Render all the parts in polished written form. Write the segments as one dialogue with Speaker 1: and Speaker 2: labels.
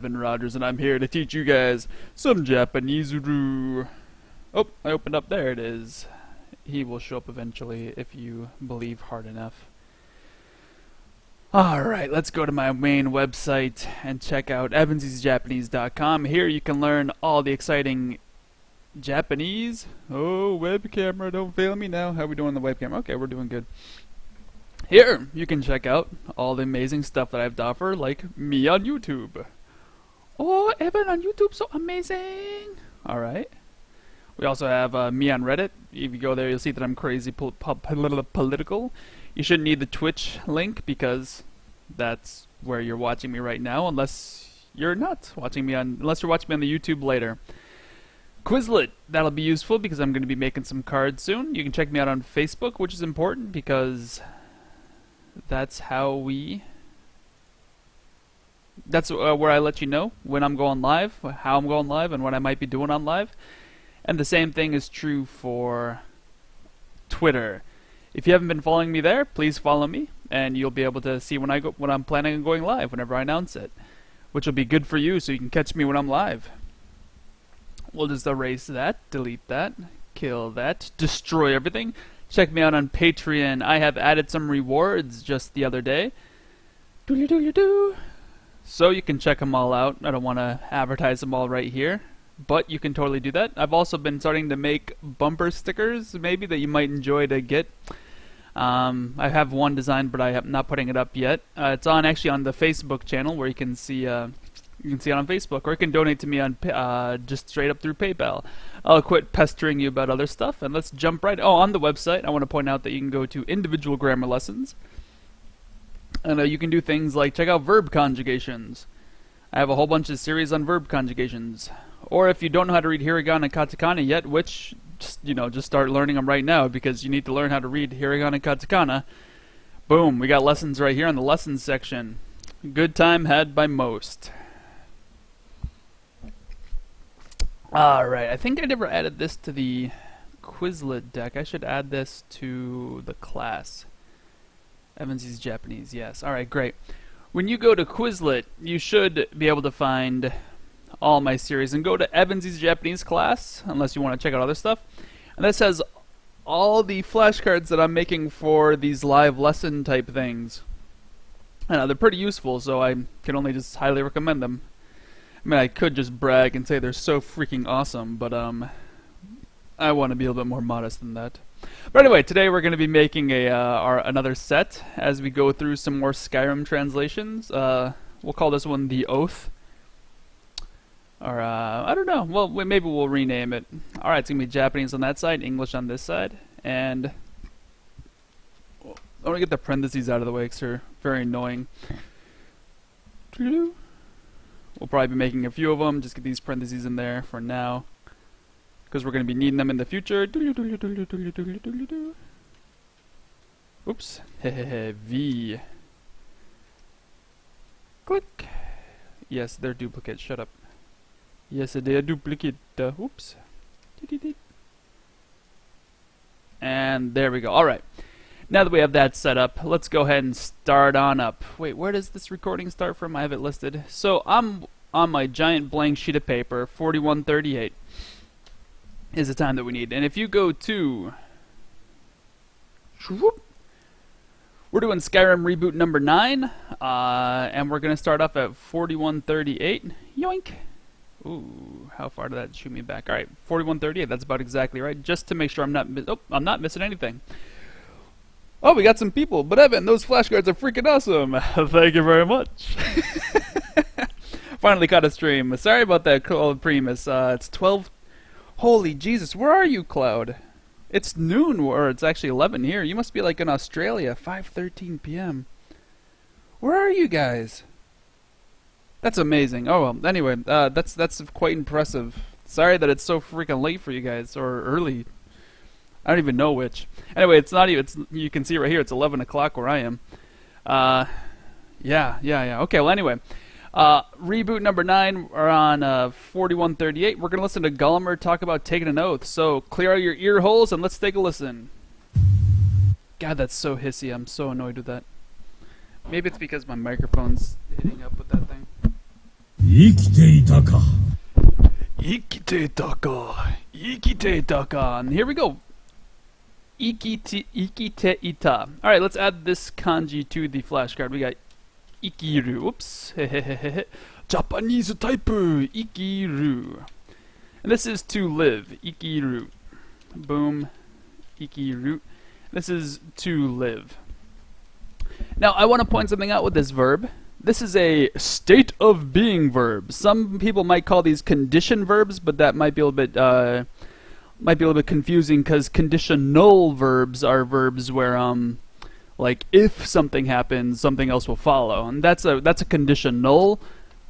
Speaker 1: Evan Rogers, and I'm here to teach you guys some Japanese. Oh, I opened up. There it is. He will show up eventually if you believe hard enough. Alright, let's go to my main website and check out evansy'sjapanese.com. Here you can learn all the exciting Japanese. Oh, web camera, don't fail me now. How are we doing on the webcam? Okay, we're doing good. Here, you can check out all the amazing stuff that I have to offer, like me on YouTube. Oh, Evan on YouTube, so amazing! Alright. We also have me on Reddit. If you go there, you'll see that I'm crazy political. You shouldn't need the Twitch link because that's where you're watching me right now, unless you're watching me on the YouTube later. Quizlet, that'll be useful because I'm going to be making some cards soon. You can check me out on Facebook, which is important because that's where I let you know when I'm going live, how I'm going live, and what I might be doing on live. And the same thing is true for Twitter. If you haven't been following me there, please follow me, and you'll be able to see when I'm planning on going live whenever I announce it, which will be good for you, so you can catch me when I'm live. We'll just erase that, delete that, kill that, destroy everything. Check me out on Patreon. I have added some rewards just the other day. So you can check them all out. I don't want to advertise them all right here, but you can totally do that. I've also been starting to make bumper stickers, maybe, that you might enjoy to get. I have one design, but I am not putting it up yet. It's actually on the Facebook channel where you can see it on Facebook, or you can donate to me on just straight up through PayPal. I'll quit pestering you about other stuff, and let's jump right. Oh, on the website, I want to point out that you can go to individual grammar lessons, and you can do things like check out verb conjugations. I have a whole bunch of series on verb conjugations. Or if you don't know how to read hiragana and katakana yet, which just start learning them right now because you need to learn how to read hiragana and katakana. Boom, we got lessons right here in the lessons section. Good time had by most. Alright, I think I never added this to the Quizlet deck. I should add this to the class. Evansy's Japanese, yes. Alright, great. When you go to Quizlet, you should be able to find all my series. And go to Evansy's Japanese class, unless you want to check out other stuff. And this has all the flashcards that I'm making for these live lesson type things. They're pretty useful, so I can only just highly recommend them. I mean, I could just brag and say they're so freaking awesome, but I want to be a little bit more modest than that. But anyway, today we're going to be making another set as we go through some more Skyrim translations. We'll call this one The Oath. Or, I don't know. Well, maybe we'll rename it. Alright, it's going to be Japanese on that side, English on this side. And I want to get the parentheses out of the way because they're very annoying. We'll probably be making a few of them. Just get these parentheses in there for now, because we're going to be needing them in the future. Oops. V. Click. Yes, they're duplicates. Shut up. Yes, they are duplicate. Oops. And there we go. Alright. Now that we have that set up, let's go ahead and start on up. Wait, where does this recording start from? I have it listed. So I'm on my giant blank sheet of paper. 4138 is the time that we need. And if you go to... We're doing Skyrim Reboot number 9. And we're going to start off at 4138. Yoink! Ooh, how far did that shoot me back? Alright, 4138, that's about exactly right. Just to make sure I'm not missing anything. Oh, we got some people. But Evan, those flashcards are freaking awesome. Thank you very much. Finally caught a stream. Sorry about that, Cloud Primus. It's 12. Holy Jesus, where are you, Cloud? It's noon, or it's actually 11 here. You must be like in Australia, 5:13 p.m. Where are you guys? That's amazing. Oh well. Anyway, that's quite impressive. Sorry that it's so freaking late for you guys, or early. I don't even know which. Anyway, it's not even. You can see right here. It's 11 o'clock where I am. Yeah. Okay. Well, anyway, reboot number 9. We're on 4138. We're gonna listen to Gullimer talk about taking an oath. So clear out your ear holes and let's take a listen. God, that's so hissy. I'm so annoyed with that. Maybe it's because my microphone's hitting up with that thing.
Speaker 2: 生きていたか。
Speaker 1: Ikite-taka. Ikite-taka. And here we go. Ikite-ita. Alright, let's add this kanji to the flashcard. We got ikiru. Oops. Japanese type. Ikiru. And this is to live. Ikiru. Boom. Ikiru. This is to live. Now, I want to point something out with this verb. This is a state of being verb. Some people might call these condition verbs, but that might be a little bit confusing because conditional verbs are verbs where like if something happens, something else will follow, and that's a conditional.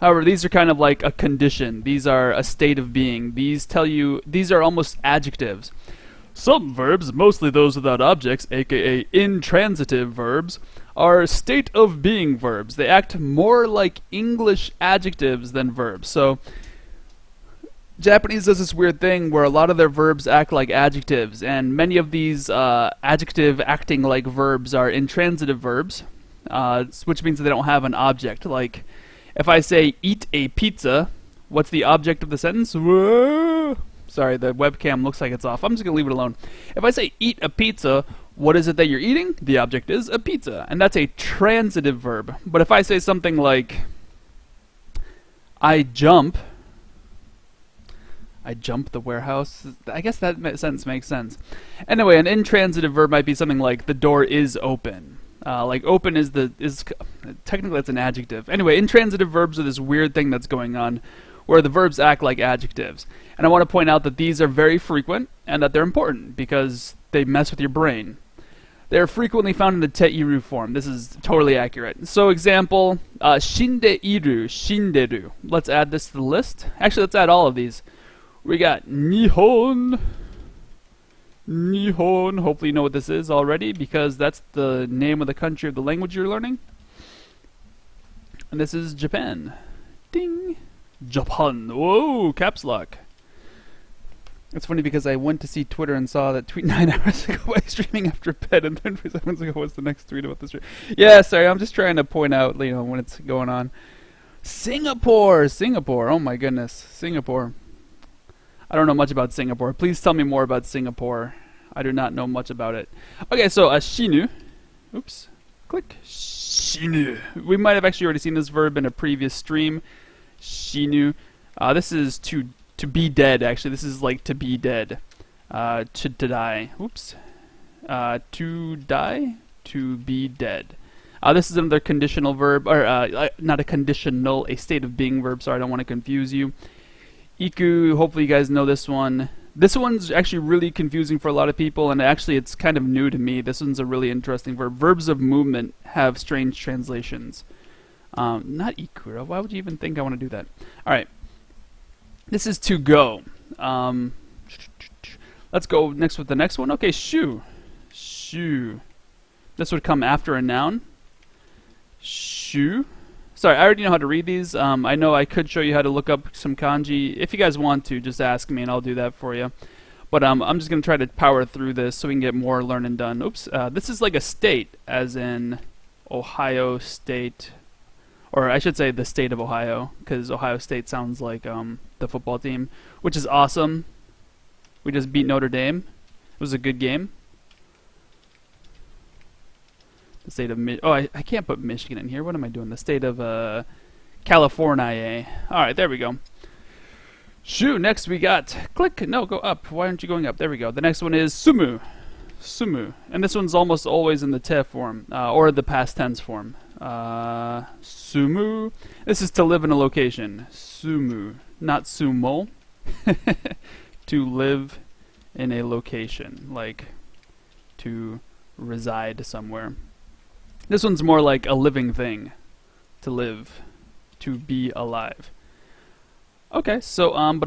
Speaker 1: However, these are kind of like a condition. These are a state of being. These are almost adjectives. Some verbs, mostly those without objects, aka intransitive verbs, are state of being verbs. They act more like English adjectives than verbs. So Japanese does this weird thing where a lot of their verbs act like adjectives, and many of these adjective acting like verbs are intransitive verbs, which means that they don't have an object. Like if I say eat a pizza, what's the object of the sentence? Whoa! Sorry, the webcam looks like it's off. I'm just going to leave it alone. If I say eat a pizza, what is it that you're eating? The object is a pizza, and that's a transitive verb. But if I say something like I jump the warehouse, I guess that sentence makes sense. Anyway, an intransitive verb might be something like the door is open. Like open is technically it's an adjective. Anyway, intransitive verbs are this weird thing that's going on where the verbs act like adjectives. And I want to point out that these are very frequent and that they're important because they mess with your brain. They're frequently found in the teiru form. This is totally accurate. So example, shindeiru, shinderu. Let's add this to the list. Actually, let's add all of these. We got Nihon. Nihon. Hopefully you know what this is already because that's the name of the country of the language you're learning. And this is Japan. Ding. Japan. Whoa, caps lock. It's funny because I went to see Twitter and saw that tweet 9 hours ago by streaming after bed, and then 3 seconds ago was the next tweet about the stream. Yeah, sorry, I'm just trying to point out, when it's going on. Singapore! Singapore, oh my goodness. Singapore. I don't know much about Singapore. Please tell me more about Singapore. I do not know much about it. Okay, so shinu. Oops. Click. Shinu. We might have actually already seen this verb in a previous stream. Shinu. This is to be dead, actually. This is like to be dead. To die. Oops. To die. To be dead. This is another conditional verb, or not a conditional, a state of being verb. Sorry, I don't want to confuse you. Iku, hopefully you guys know this one. This one's actually really confusing for a lot of people, and actually it's kind of new to me. This one's a really interesting verb. Verbs of movement have strange translations. Not ikura. Why would you even think I want to do that? Alright. This is to go. Let's go next with the next one. Okay, shu. Shu. This would come after a noun. Shu. Sorry, I already know how to read these. I know I could show you how to look up some kanji. If you guys want to, just ask me and I'll do that for you. But I'm just going to try to power through this so we can get more learning done. Oops. This is like a state, as in Ohio State. Or I should say the state of Ohio, because Ohio State sounds like the football team, which is awesome. We just beat Notre Dame. It was a good game. The state of I can't put Michigan in here. What am I doing? The state of California. Alright, there we go. Shoo, next we got click. No, go up. Why aren't you going up? There we go. The next one is sumu. Sumu. And this one's almost always in the te form, or the past tense form. Sumu. This is to live in a location. Sumu. Not sumo. To live in a location. Like to reside somewhere. This one's more like a living thing. To live. To be alive. Okay, so and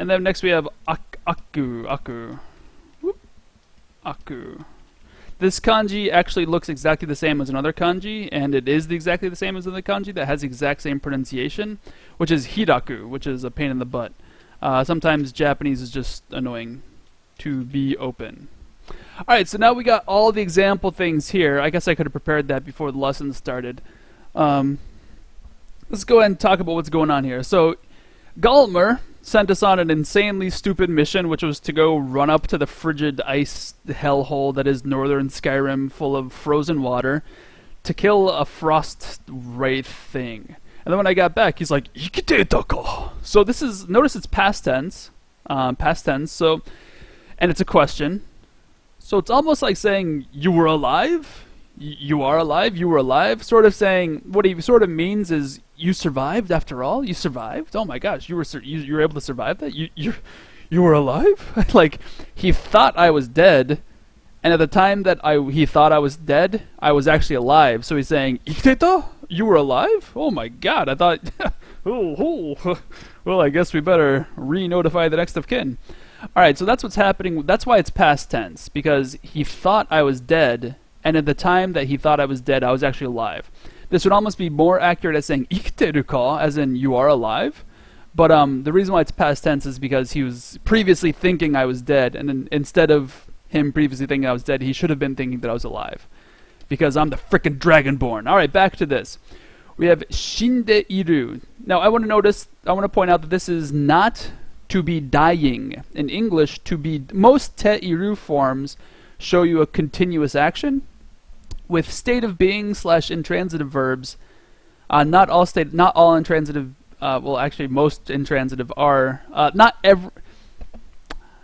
Speaker 1: then next we have aku. Whoop. Aku. This kanji actually looks exactly the same as another kanji, and it is exactly the same as another kanji that has the exact same pronunciation, which is hiraku, which is a pain in the butt. Sometimes Japanese is just annoying. To be open. Alright, so now we got all the example things here. I guess I could have prepared that before the lesson started. let's go ahead and talk about what's going on here. So, Gulmer sent us on an insanely stupid mission, which was to go run up to the frigid ice hellhole that is northern Skyrim, full of frozen water, to kill a frost wraith thing. And then when I got back, he's like, "Ikite." So this is, notice it's past tense, So, and it's a question. So it's almost like saying you were alive. You are alive. You were alive. Sort of saying what he sort of means is you survived after all. You survived. Oh my gosh, you were able to survive that. You were alive. Like he thought I was dead, and at the time that he thought I was dead, I was actually alive. So he's saying, "Ikiteto? You were alive? Oh my god! I thought, well, I guess we better re-notify the next of kin." All right, so that's what's happening. That's why it's past tense, because he thought I was dead, and at the time that he thought I was dead, I was actually alive. This would almost be more accurate as saying "ikiteru ka," as in you are alive. But the reason why it's past tense is because he was previously thinking I was dead, and then instead of him previously thinking I was dead, he should have been thinking that I was alive, because I'm the frickin' Dragonborn. All right, back to this. We have shinde iru. Now I want to point out that this is not to be dying. In English, to be, most te iru forms show you a continuous action with state of being / intransitive verbs. Not all intransitive. Well, actually, most intransitive are not every.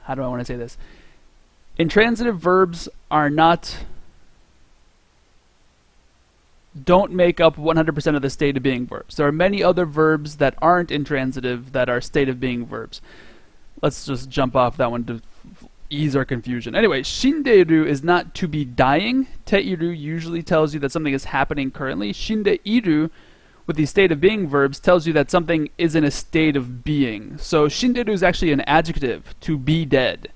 Speaker 1: How do I want to say this? Intransitive verbs are not. Don't make up 100% of the state of being verbs. There are many other verbs that aren't intransitive that are state of being verbs. Let's just jump off that one to ease our confusion. Anyway, shinderu is not to be dying. Teiru usually tells you that something is happening currently. Shindeiru, with the state of being verbs, tells you that something is in a state of being. So shinderu is actually an adjective, to be dead.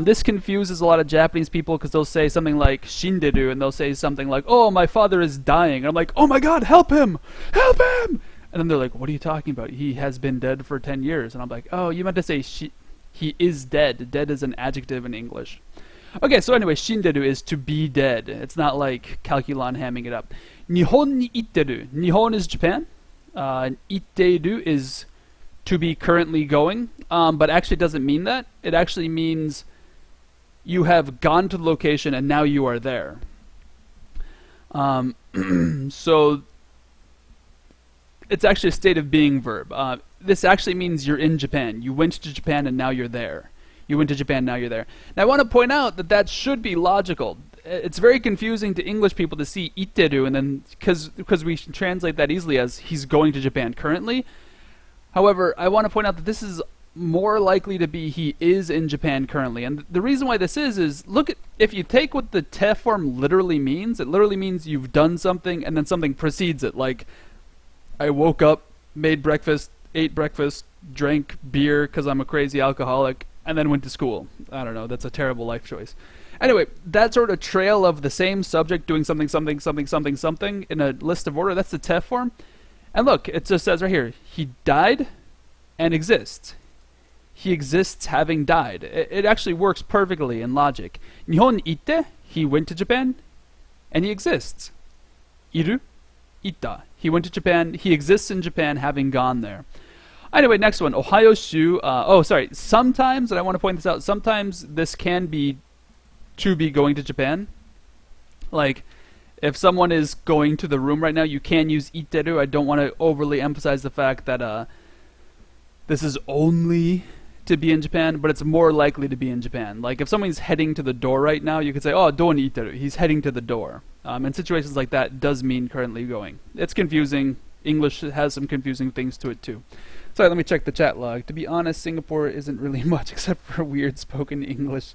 Speaker 1: This confuses a lot of Japanese people because they'll say something like shinderu, and they'll say something like, "Oh, my father is dying." And I'm like, "Oh my god, help him! Help him!" And then they're like, "What are you talking about? He has been dead for 10 years. And I'm like, "Oh, you meant to say he is dead." Dead is an adjective in English. Okay, so anyway, shinderu is to be dead. It's not like Calculon hamming it up. Nihon ni itteru. Nihon is Japan. Itteru is to be currently going, but actually doesn't mean that. It actually means you have gone to the location and now you are there. So it's actually a state of being verb. This actually means you're in Japan. You went to Japan and now you're there. You went to Japan, now you're there. Now I want to point out that that should be logical. It's very confusing to English people to see itteru, and then because we translate that easily as he's going to Japan currently. However, I want to point out that this is more likely to be he is in Japan currently. And the reason why this is look at, if you take what the te form literally means, it literally means you've done something and then something precedes it. Like, I woke up, made breakfast, ate breakfast, drank beer because I'm a crazy alcoholic, and then went to school. I don't know, that's a terrible life choice. Anyway, that sort of trail of the same subject doing something, something, something, something, something in a list of order, that's the te form. And look, it just says right here, he died and exists. He exists having died. It actually works perfectly in logic. Nihon itte, he went to Japan, and he exists. Iru, itta, he went to Japan, he exists in Japan having gone there. Anyway, next one, Ohayo shu. Sometimes, and I want to point this out, sometimes this can be to be going to Japan. Like, if someone is going to the room right now, you can use itteru. I don't want to overly emphasize the fact that this is only to be in Japan, but it's more likely to be in Japan. Like if someone's heading to the door right now, you could say, "Oh, don itteru." He's heading to the door. In situations like that, does mean currently going. It's confusing. English has some confusing things to it too. Sorry, let me check the chat log. To be honest, Singapore isn't really much except for weird spoken English.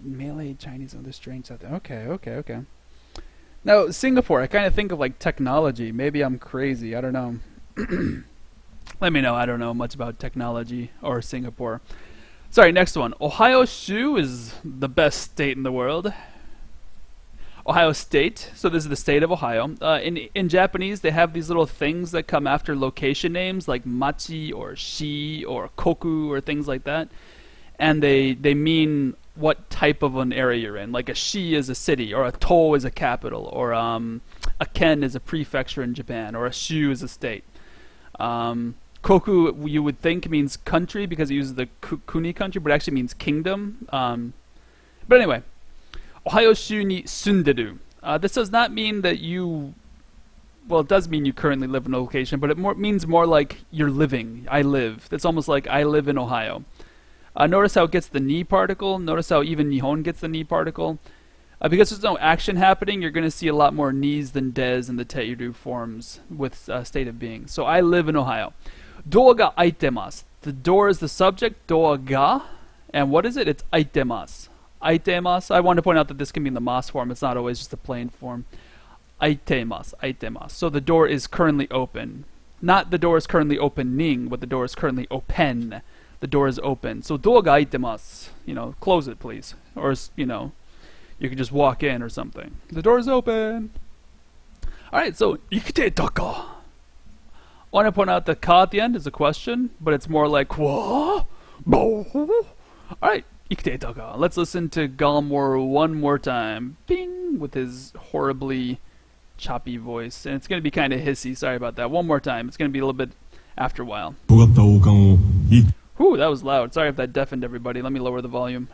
Speaker 1: Malay, Chinese, and other strange out there. Okay. Now, Singapore, I kind of think of like technology. Maybe I'm crazy. I don't know. Let me know. I don't know much about technology or Singapore. Sorry, next one. Ohio Shu is the best state in the world. Ohio State. So this is the state of Ohio. In Japanese, they have these little things that come after location names like machi or shi or koku or things like that. And they mean what type of an area you're in. Like a shi is a city, or a to is a capital, or a ken is a prefecture in Japan, or a shu is a state. Koku, you would think, means country because it uses the kuni country, but it actually means kingdom. But anyway, Ohio-shu ni sunderu. This does not mean that you... Well, it does mean you currently live in a location, but it means more like you're living. I live. It's almost like I live in Ohio. Notice how it gets the ni particle. Notice how even Nihon gets the ni particle. Because there's no action happening, you're going to see a lot more ni's than des in the teiru forms with state of being. So I live in Ohio. Door ga aitemasu. The door is the subject, door ga. And what is it? It's aitemasu. Aitemasu. I want to point out that this can be in the mas form. It's not always just the plain form. Aitemasu. Aitemasu. So the door is currently open. Not the door is currently opening, but the door is currently open. The door is open. So door ga aitemasu. Close it, please. Or, you can just walk in or something. The door is open. Alright, so ikite taka. I want to point out the ka at the end is a question, but it's more like what? Alright, ikite taka. Let's listen to Gallimore one more time. Bing! With his horribly choppy voice. And it's going to be kind of hissy. Sorry about that. One more time. It's going to be a little bit after a while. Whew, that was loud. Sorry if that deafened everybody. Let me lower the volume.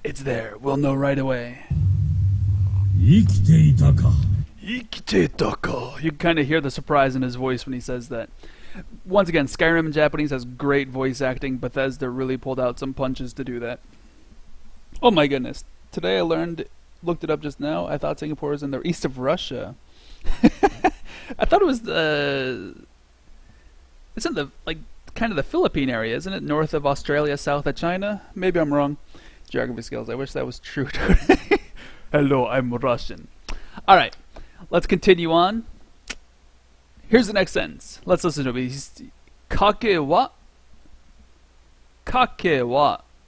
Speaker 1: It's there. We'll know right away. Ikite taka. You can kind of hear the surprise in his voice when he says that. Once again, Skyrim in Japanese has great voice acting. Bethesda really pulled out some punches to do that. Oh my goodness. Today I looked it up just now. I thought Singapore is in the east of Russia. I thought it was it's in the, kind of the Philippine area, isn't it? North of Australia, south of China? Maybe I'm wrong. Geography skills. I wish that was true. Hello, I'm Russian. Alright, let's continue on. Here's the next sentence. Let's listen to it. Kake wa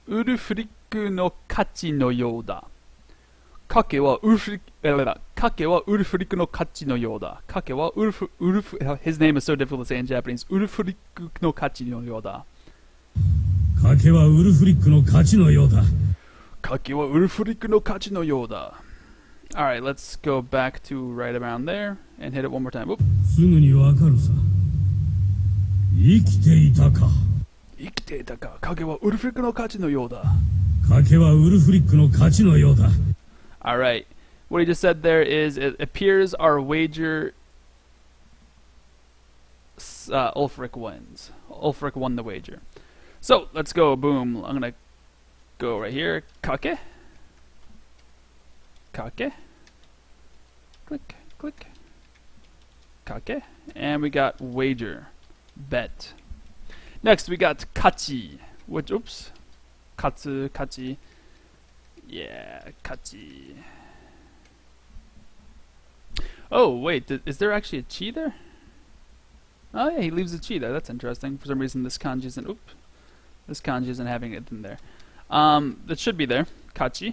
Speaker 1: urufuriku no kachi no you da. Kake wa urufuriku no kachi no you da. Kake wa his name is so difficult to say in Japanese. Urufuriku no kachi no you da.
Speaker 2: Kake wa urufuriku no kachi no you da.
Speaker 1: Kake wa urufuriku no kachi no you da. Alright, let's go back to right around there and hit it one more time. Oop.
Speaker 2: Sugu ni wakaru sa. Ikite itaka.
Speaker 1: Ikite itaka. Kake wa urufuriku no kachi no you da.
Speaker 2: Kake wa urufuriku no kachi no you da.
Speaker 1: Alright. What he just said there is, it appears our wager, Ulfric wins. Ulfric won the wager. So, let's go. Boom. I'm going to go right here. Kake. Kake. Click, click. Kake. And we got wager. Bet. Next, we got kachi. Which, oops. Katsu, kachi. Yeah, kachi. Oh, wait, is there actually a chi there? Oh yeah, he leaves a chi there. That's interesting. For some reason this kanji isn't, this kanji isn't having it in there. It should be there. Kachi.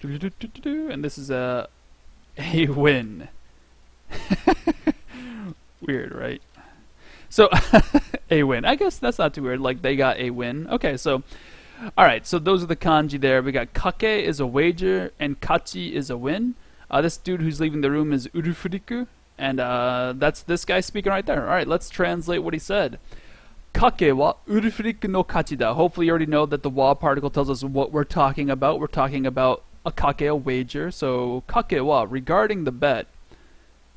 Speaker 1: And this is a win. Weird, right? So, a win. I guess that's not too weird. Like, they got a win. Okay, so, alright, so those are the kanji there. We got kake is a wager, and kachi is a win. This dude who's leaving the room is urufuriku, and that's this guy speaking right there. Alright, let's translate what he said. Kake wa urufuriku no kachi da. Hopefully you already know that the wa particle tells us what we're talking about. We're talking about a kake, a wager. So, kake wa, regarding the bet.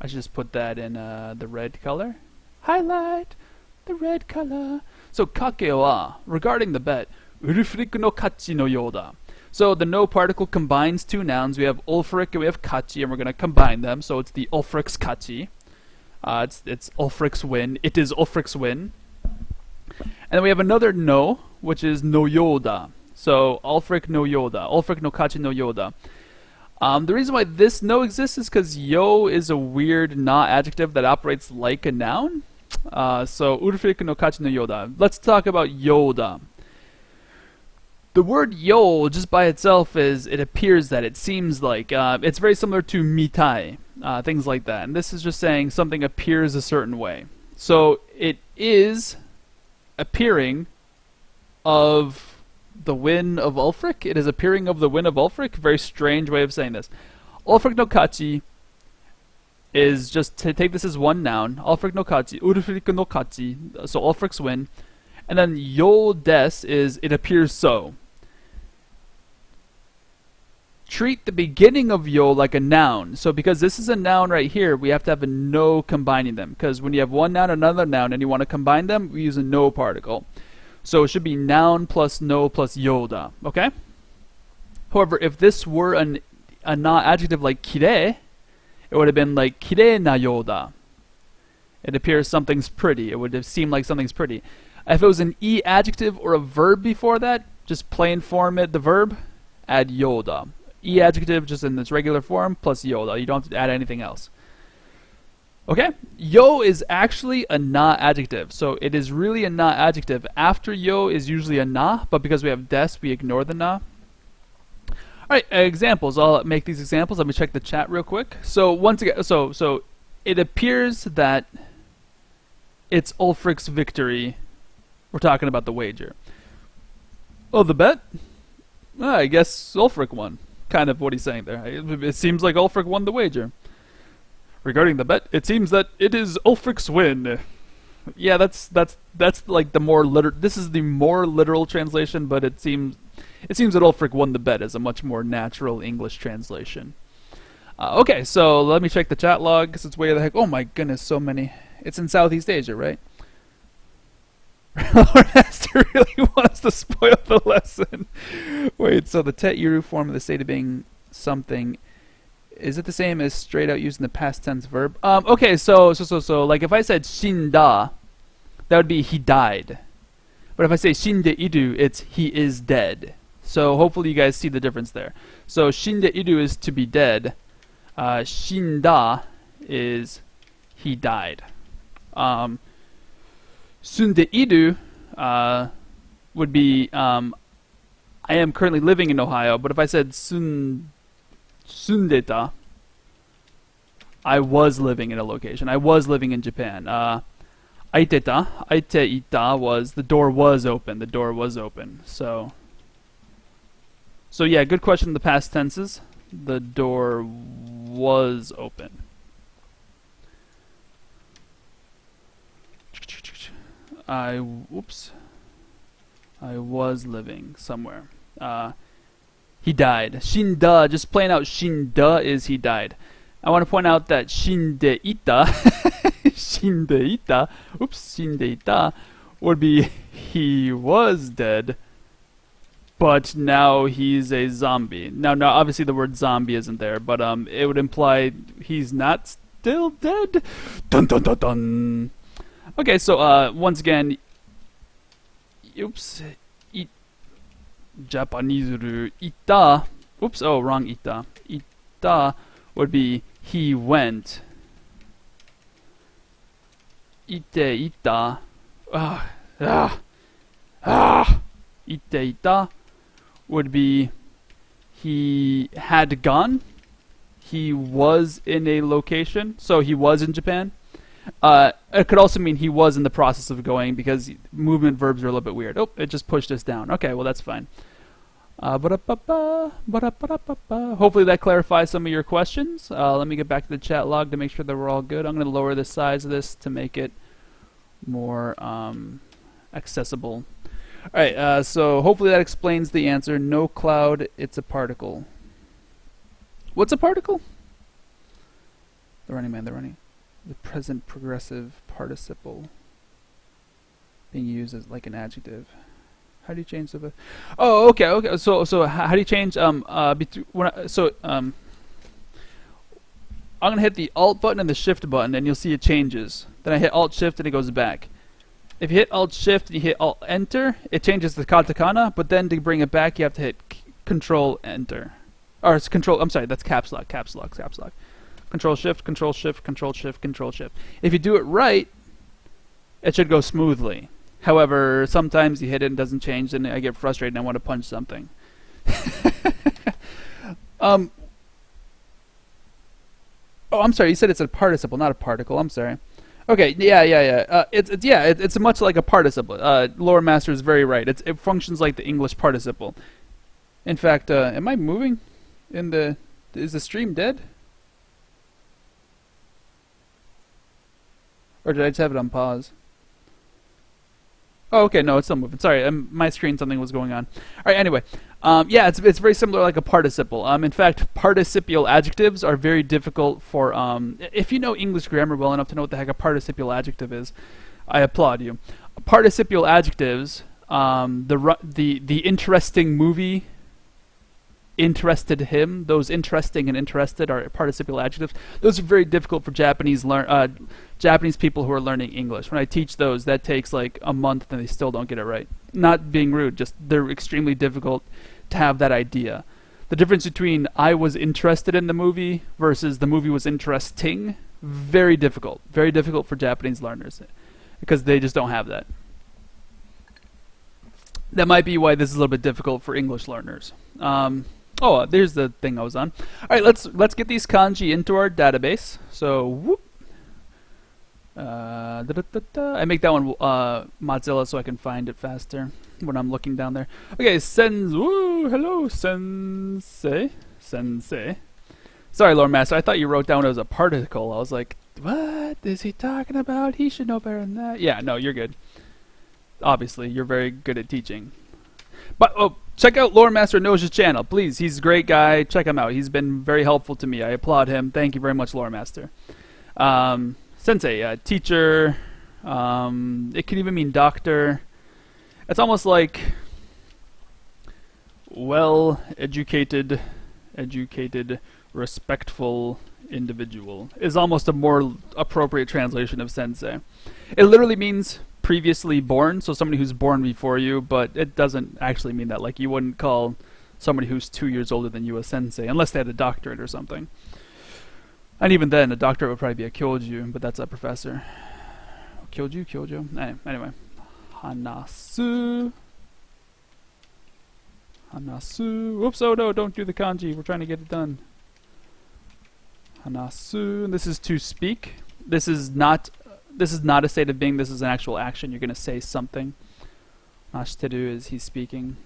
Speaker 1: I should just put that in the red color. Highlight the red color. So, kake wa, regarding the bet, urufuriku no kachi no you da. So, the no particle combines two nouns. We have Ulfric and we have kachi, and we're going to combine them. So, it's the Ulfric's kachi. It's Ulfric's win. It is Ulfric's win. And then we have another no, which is no yoda. So, Ulfric no yoda. Ulfric no kachi no yoda. The reason why this no exists is because yo is a weird na adjective that operates like a noun. So, Ulfric no kachi no yoda. Let's talk about yoda. The word yo, just by itself, it appears that, it seems like, it's very similar to mitai, things like that. And this is just saying something appears a certain way. So, it is appearing of the win of Ulfric. It is appearing of the win of Ulfric. Very strange way of saying this. Ulfric no Kachi is just to take this as one noun. Ulfric no Kachi, Ulfric no Kachi. So Ulfric's win. And then Yo des is it appears so. Treat the beginning of yo like a noun. So because this is a noun right here, we have to have a no combining them. Because when you have one noun and another noun and you want to combine them, we use a no particle. So it should be noun plus no plus yoda. Okay? However, if this were a na adjective like kire, it would have been like kire na yoda. It appears something's pretty. It would have seemed like something's pretty. If it was an e adjective or a verb before that, just plain form it, the verb, add yoda. E adjective just in its regular form plus yoda. You don't have to add anything else. Okay? Yo is actually a na adjective. So it is really a na adjective. After yo is usually a na, but because we have des, we ignore the na. Alright, examples. I'll make these examples. Let me check the chat real quick. So once again, so it appears that it's Ulfric's victory. We're talking about the wager. Oh, the bet? I guess Ulfric won. Kind of what he's saying there. It seems like Ulfric won the wager. Regarding the bet, it seems that it is Ulfric's win. Yeah, that's like the more literal. This is the more literal translation, but it seems that Ulfric won the bet is a much more natural English translation. Okay, so let me check the chat log because it's way the heck. Oh my goodness, so many. It's in Southeast Asia, right? Lord Esther really wants to spoil the lesson. Wait, so the tet iru form of the state of being something, is it the same as straight out using the past tense verb? Okay, so like if I said shinda, that would be he died. But if I say shinde iru, it's he is dead. So hopefully you guys see the difference there. So shinde iru is to be dead. Shinda is he died. Sunde iru would be I am currently living in Ohio, but if I said sundeta, I was living in a location. I was living in Japan. Aiteta, aiteita was the door was open. The door was open. So yeah, good question in the past tenses. The door was open. I was living somewhere. He died. Shinda, just plain out shinda is he died. I want to point out that shindeita, shindeita would be he was dead, but now he's a zombie. Now obviously the word zombie isn't there, but it would imply he's not still dead. Dun dun dun dun. Okay, so once again, Japanese ita. Oops, oh, wrong ita. Ita would be he went. Ite ita. Ite ita would be he had gone. He was in a location, so he was in Japan. It could also mean he was in the process of going because movement verbs are a little bit weird. Oh, it just pushed us down. Okay, well that's fine. Hopefully that clarifies some of your questions. Let me get back to the chat log to make sure that we're all good. I'm going to lower the size of this to make it more accessible. Alright, so hopefully that explains the answer. No cloud, it's a particle. What's a particle? The running man, the running. The present progressive participle being used as like an adjective. How do you change the? Oh, okay. So how do you change I'm gonna hit the Alt button and the Shift button, and you'll see it changes. Then I hit Alt Shift and it goes back. If you hit Alt Shift and you hit Alt Enter, it changes the katakana. But then to bring it back, you have to hit Control Enter, or it's Control. I'm sorry, that's Caps Lock. Control Shift, Control Shift, Control Shift, Control Shift. If you do it right, it should go smoothly. However, sometimes you hit it and it doesn't change, and I get frustrated and I want to punch something. Oh, I'm sorry. You said it's a participle, not a particle. I'm sorry. Okay, yeah. It's much like a participle. Lore Master is very right. It functions like the English participle. In fact, am I moving? Is the stream dead? Or did I just have it on pause? Oh, okay, no, it's still moving. Sorry, my screen, something was going on. All right, anyway, yeah, it's very similar like a participle. In fact, participial adjectives are very difficult for. If you know English grammar well enough to know what the heck a participial adjective is, I applaud you. Participial adjectives, the interesting movie, interested him. Those interesting and interested are participial adjectives. Those are very difficult for Japanese people who are learning English. When I teach those, that takes like a month and they still don't get it right. Not being rude, just they're extremely difficult to have that idea. The difference between I was interested in the movie versus the movie was interesting, very difficult. Very difficult for Japanese learners because they just don't have that. That might be why this is a little bit difficult for English learners. There's the thing I was on. All right, let's get these kanji into our database. So, whoop. I make that one Mozilla so I can find it faster when I'm looking down there. Okay, hello, sensei. Sorry, Lore Master, I thought you wrote down it was a particle. I was like, what is he talking about? He should know better than that. Yeah, no, you're good. Obviously, you're very good at teaching. But check out Lore Master Noja's channel, please. He's a great guy. Check him out. He's been very helpful to me. I applaud him. Thank you very much, Lore Master. Sensei, teacher. It can even mean doctor. It's almost like well-educated, respectful individual is almost a more appropriate translation of sensei. It literally means previously born, so somebody who's born before you, but it doesn't actually mean that. Like, you wouldn't call somebody who's 2 years older than you a sensei, unless they had a doctorate or something. And even then, a doctorate would probably be a kyoju, but that's a professor. Kyojo? Anyway. Hanasu. Oops, oh no, don't do the kanji. We're trying to get it done. Hanasu. This is to speak. This is not a state of being. This is an actual action. You're going to say something. Ashiteru is he's speaking.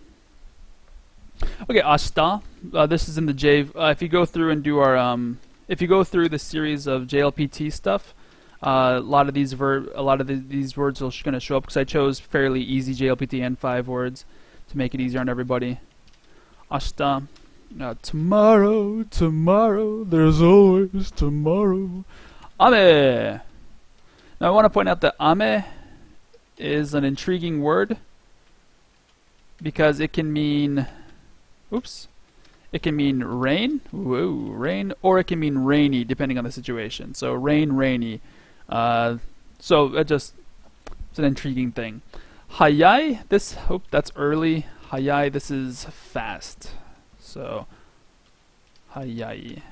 Speaker 1: Okay, ashita. This is in the J. If you go through and do our if you go through the series of JLPT stuff, a lot of these words are going to show up because I chose fairly easy JLPT N5 words to make it easier on everybody. Ashita. Tomorrow, there's always tomorrow. Ame. Now I want to point out that ame is an intriguing word because it can mean, it can mean rain, rain, or it can mean rainy depending on the situation. So rain, rainy. So it's an intriguing thing. Hayai, that's early. Hayai, this is fast. So hayai.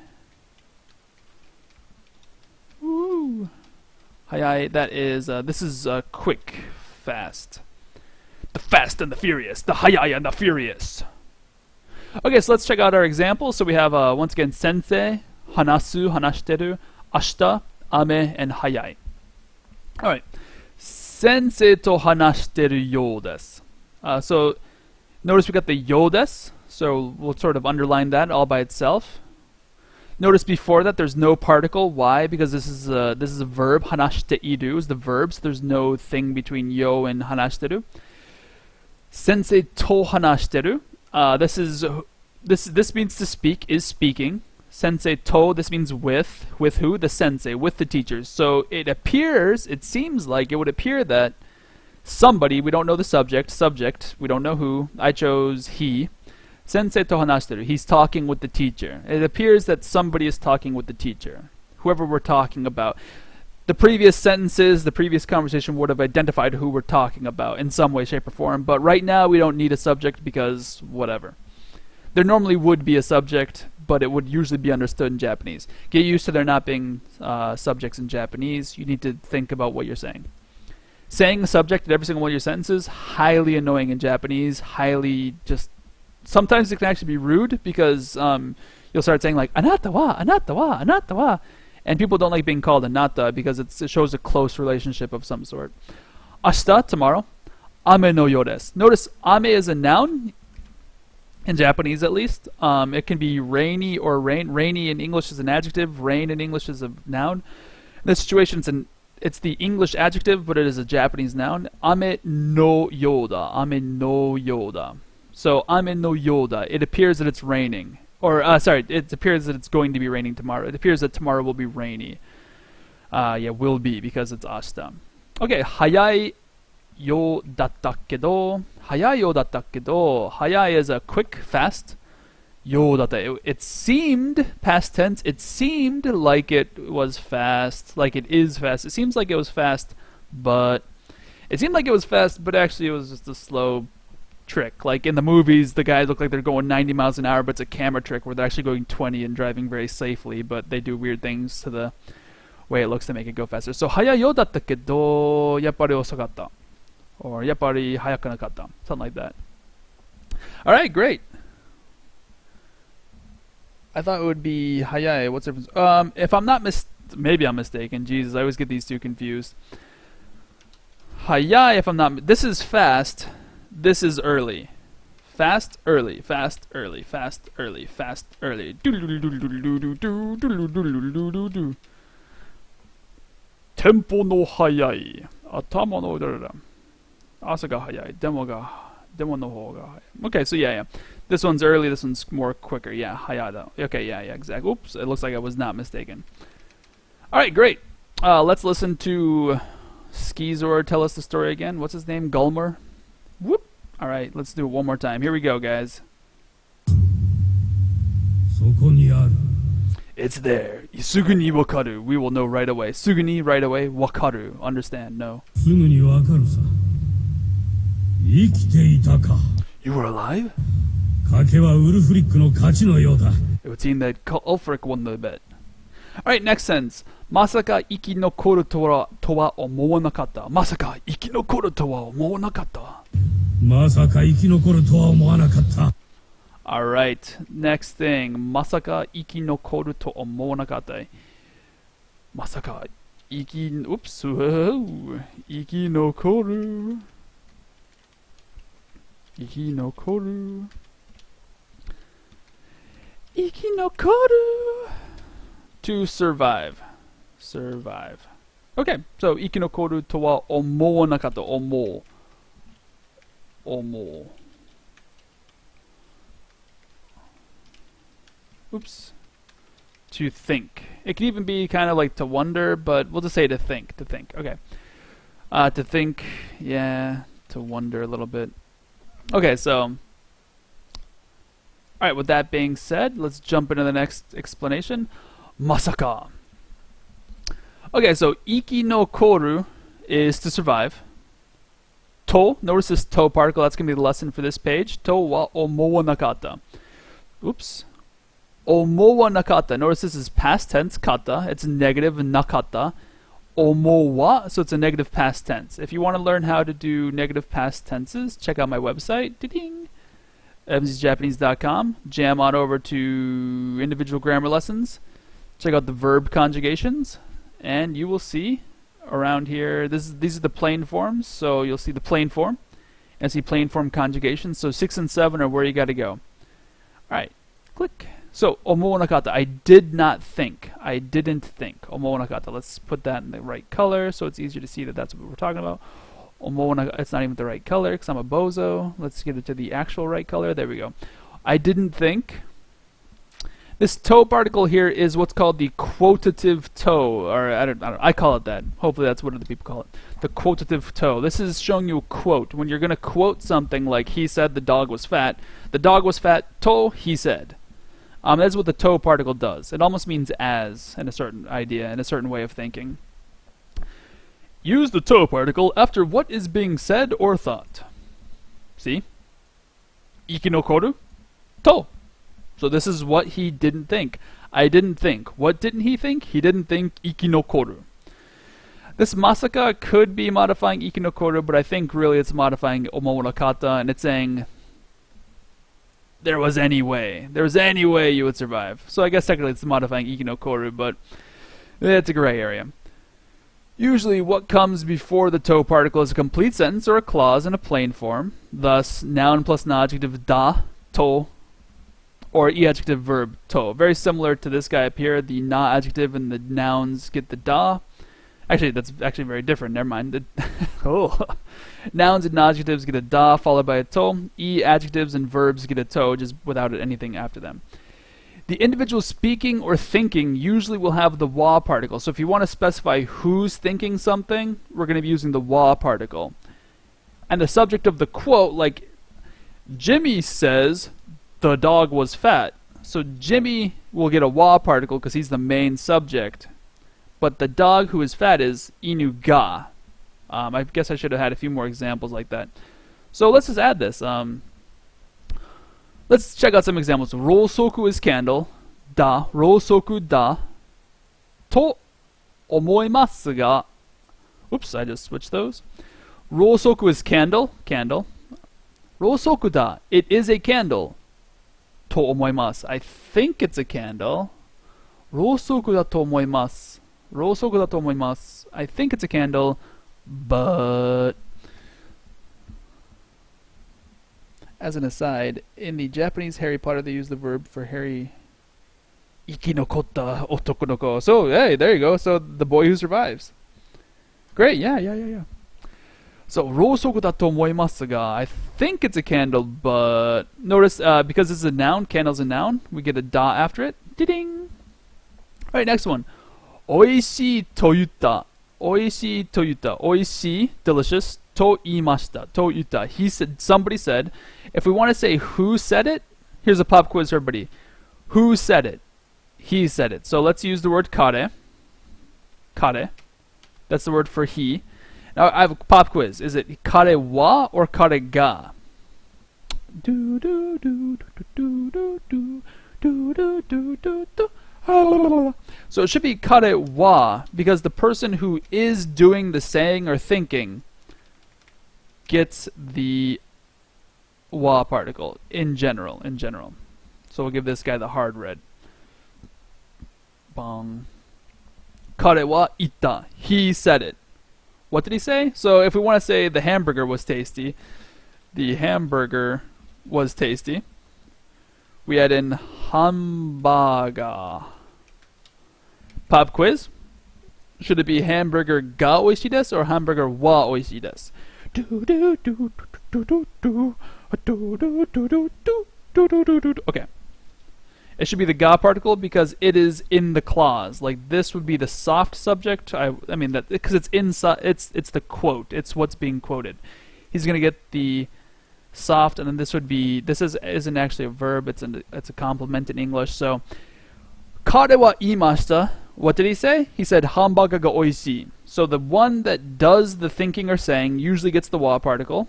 Speaker 1: Woo. Hayai, that is, this is quick, fast. The Fast and the Furious. The Hayai and the Furious. Okay, so let's check out our examples. So we have, once again, sensei, hanasu, hanashiteru, ashita, ame, and hayai. Alright. Sensei to hanashiteru you desu. So notice we got the you desu. So we'll sort of underline that all by itself. Notice before that there's no particle. Why? Because this is a verb. Hanashiteiru is the verb, so there's no thing between yo and hanashiteru. Sensei to hanashiteru. This means to speak, is speaking. Sensei to, this means with who? The sensei, with the teachers. So it seems like it would appear that somebody, we don't know the subject, we don't know who. I chose he. Sensei to hanashiteru. He's talking with the teacher. It appears that somebody is talking with the teacher. Whoever we're talking about. The previous sentences, the previous conversation would have identified who we're talking about in some way, shape, or form. But right now we don't need a subject because whatever. There normally would be a subject, but it would usually be understood in Japanese. Get used to there not being subjects in Japanese. You need to think about what you're saying. Saying a subject in every single one of your sentences, highly annoying in Japanese, highly just... Sometimes it can actually be rude because you'll start saying like anata wa, And people don't like being called anata because it shows a close relationship of some sort. Ashita, tomorrow. Ame no yo desu. Notice ame is a noun, in Japanese at least. It can be rainy or rain. Rainy in English is an adjective. Rain in English is a noun. In this situation, it's the English adjective, but it is a Japanese noun. Ame no yoda. Ame no yoda. So ame no yoda. It appears that it's raining. Or, it appears that it's going to be raining tomorrow. It appears that tomorrow will be rainy. Will be, because it's ashita. Okay, hayai yo datta kedo. Hayai yo datta kedo. Hayai is a quick, fast. Yo datta. It seemed, past tense, it seemed like it was fast. Like it is fast. It seems like it was fast, but... It seemed like it was fast, but actually it was just a slow trick. Like in the movies, the guys look like they're going 90 miles an hour, but it's a camera trick where they're actually going 20 and driving very safely, but they do weird things to the way it looks to make it go faster. So, 早いよだったけど、やっぱり遅かった。Or, やっぱり早くなかった。Something like that. Alright, great. I thought it would be 早い. What's the difference? If I'm not maybe I'm mistaken. Jesus, I always get these two confused. 早い, if I'm not... This is fast. This is early. Fast, early, fast, early, fast, early, fast, early. Tempo no hayai. Atama no darara. Asa ga hayai. Demo no ho ga hayai. Okay, so yeah. This one's early, this one's more quicker. Yeah, hayada. Okay, yeah, exactly. Oops, it looks like I was not mistaken. Alright, great. Let's listen to Skizor tell us the story again. What's his name? Gulmer? Whoop. Alright, let's do it one more time. Here we go, guys. It's there. Suguni wakaru. We will know right away. Suguni, right away. Wakaru. Understand, know. You were alive? It would seem that Ulfric won the bet. Alright, next sentence. Masaka iki nokoru to wa omou nakatta. Masaka iki nokoru to wa omou nakatta. Alright, next thing. Masaka iki nokoru to omou nakatta. Masaka iki... Oops. Iki nokoru. Iki nokoru. Iki nokoru. To survive. Survive. Okay, so iki nokoru to wa omou nakatta. Omou. Omou. Oops. To think. It could even be kind of like to wonder, but we'll just say to think. To think. Okay. To think. Yeah. To wonder a little bit. Okay, so... Alright, with that being said, let's jump into the next explanation. Masaka. Okay, so iki no koru is to survive. To, notice this to particle, that's going to be the lesson for this page. To wa omou wa nakatta. Oops. Omou wa nakatta. Notice this is past tense, kata. It's negative, nakatta. Omou wa, so it's a negative past tense. If you want to learn how to do negative past tenses, check out my website. Ding! EvansysJapanese.com. Jam on over to individual grammar lessons. Check out the verb conjugations. And you will see around here, these are the plain forms, so you'll see the plain form and see plain form conjugations. So 6 and 7 are where you got to go. Alright, click. So, omou nakatta, I did not think. I didn't think. Omou nakatta. Let's put that in the right color so it's easier to see that that's what we're talking about. Omou nakatta, it's not even the right color because I'm a bozo. Let's get it to the actual right color. There we go. I didn't think. This to particle here is what's called the quotative to, or I call it that. Hopefully that's what other people call it. The quotative to. This is showing you a quote. When you're going to quote something like, he said the dog was fat. The dog was fat, to, he said. That's what the to particle does. It almost means as, in a certain idea, in a certain way of thinking. Use the to particle after what is being said or thought. See? Iki no koru, to. So this is what he didn't think. I didn't think. What didn't he think? He didn't think iki no koru. This masaka could be modifying iki no koru, but I think really it's modifying omou nakatta, and it's saying there was any way. There was any way you would survive. So I guess technically it's modifying iki no koru, but It's a gray area. Usually what comes before the to particle is a complete sentence or a clause in a plain form. Thus, noun plus an adjective da, to, or e-adjective verb to. Very similar to this guy up here. The na adjective and the nouns get the da. Actually, that's actually very different. Never mind. Oh. Nouns and adjectives get a da followed by a to. E-adjectives and verbs get a to just without anything after them. The individual speaking or thinking usually will have the wa particle. So if you want to specify who's thinking something, we're going to be using the wa particle. And the subject of the quote, like Jimmy says the dog was fat. So Jimmy will get a wa particle because he's the main subject. But the dog who is fat is inu ga. I guess I should have had a few more examples like that. So let's just add this. Let's check out some examples. Rosoku is candle. Da. Rosoku da. To omoimasu ga. Oops, I just switched those. Rosoku is candle. Candle. Rosoku da. It is a candle. To omoimasu. I think it's a candle. Rosoku da to omoimasu. Rosoku da to omoimasu. I think it's a candle, but as an aside, in the Japanese Harry Potter, they use the verb for Harry. Ikinokotta otoko no ko. So, hey, there you go. So, the boy who survives. Great, yeah. So, rosoku da to omoimasu ga. I think it's a candle, but notice, because it's a noun, candle's a noun, we get a da after it. Ding! Alright, next one. Oishii to yutta. Oishii to yutta. Oishii, delicious. To iimashita. To yutta. He said, somebody said. If we want to say who said it, here's a pop quiz for everybody. Who said it? He said it. So let's use the word kare. Kare. That's the word for he. Now I have a pop quiz. Is it kare wa or kare ga? Do do do do do do do do do do do do. So it should be kare wa because the person who is doing the saying or thinking gets the wa particle in general. So we'll give this guy the hard red. Bong. Kare wa itta. He said it. What did he say? So if we want to say the hamburger was tasty, the hamburger was tasty, we add in hamburger. Pop quiz. Should it be hamburger ga oishii desu or hamburger wa oishii desu? Okay. It should be the ga particle because it is in the clause. Like this would be the soft subject. I mean that because it's inside. It's the quote. It's what's being quoted. He's gonna get the soft, and then this would be. This isn't actually a verb. It's a complement in English. So kare wa iimashita. What did he say? He said hamburger ga oishii. So the one that does the thinking or saying usually gets the wa particle.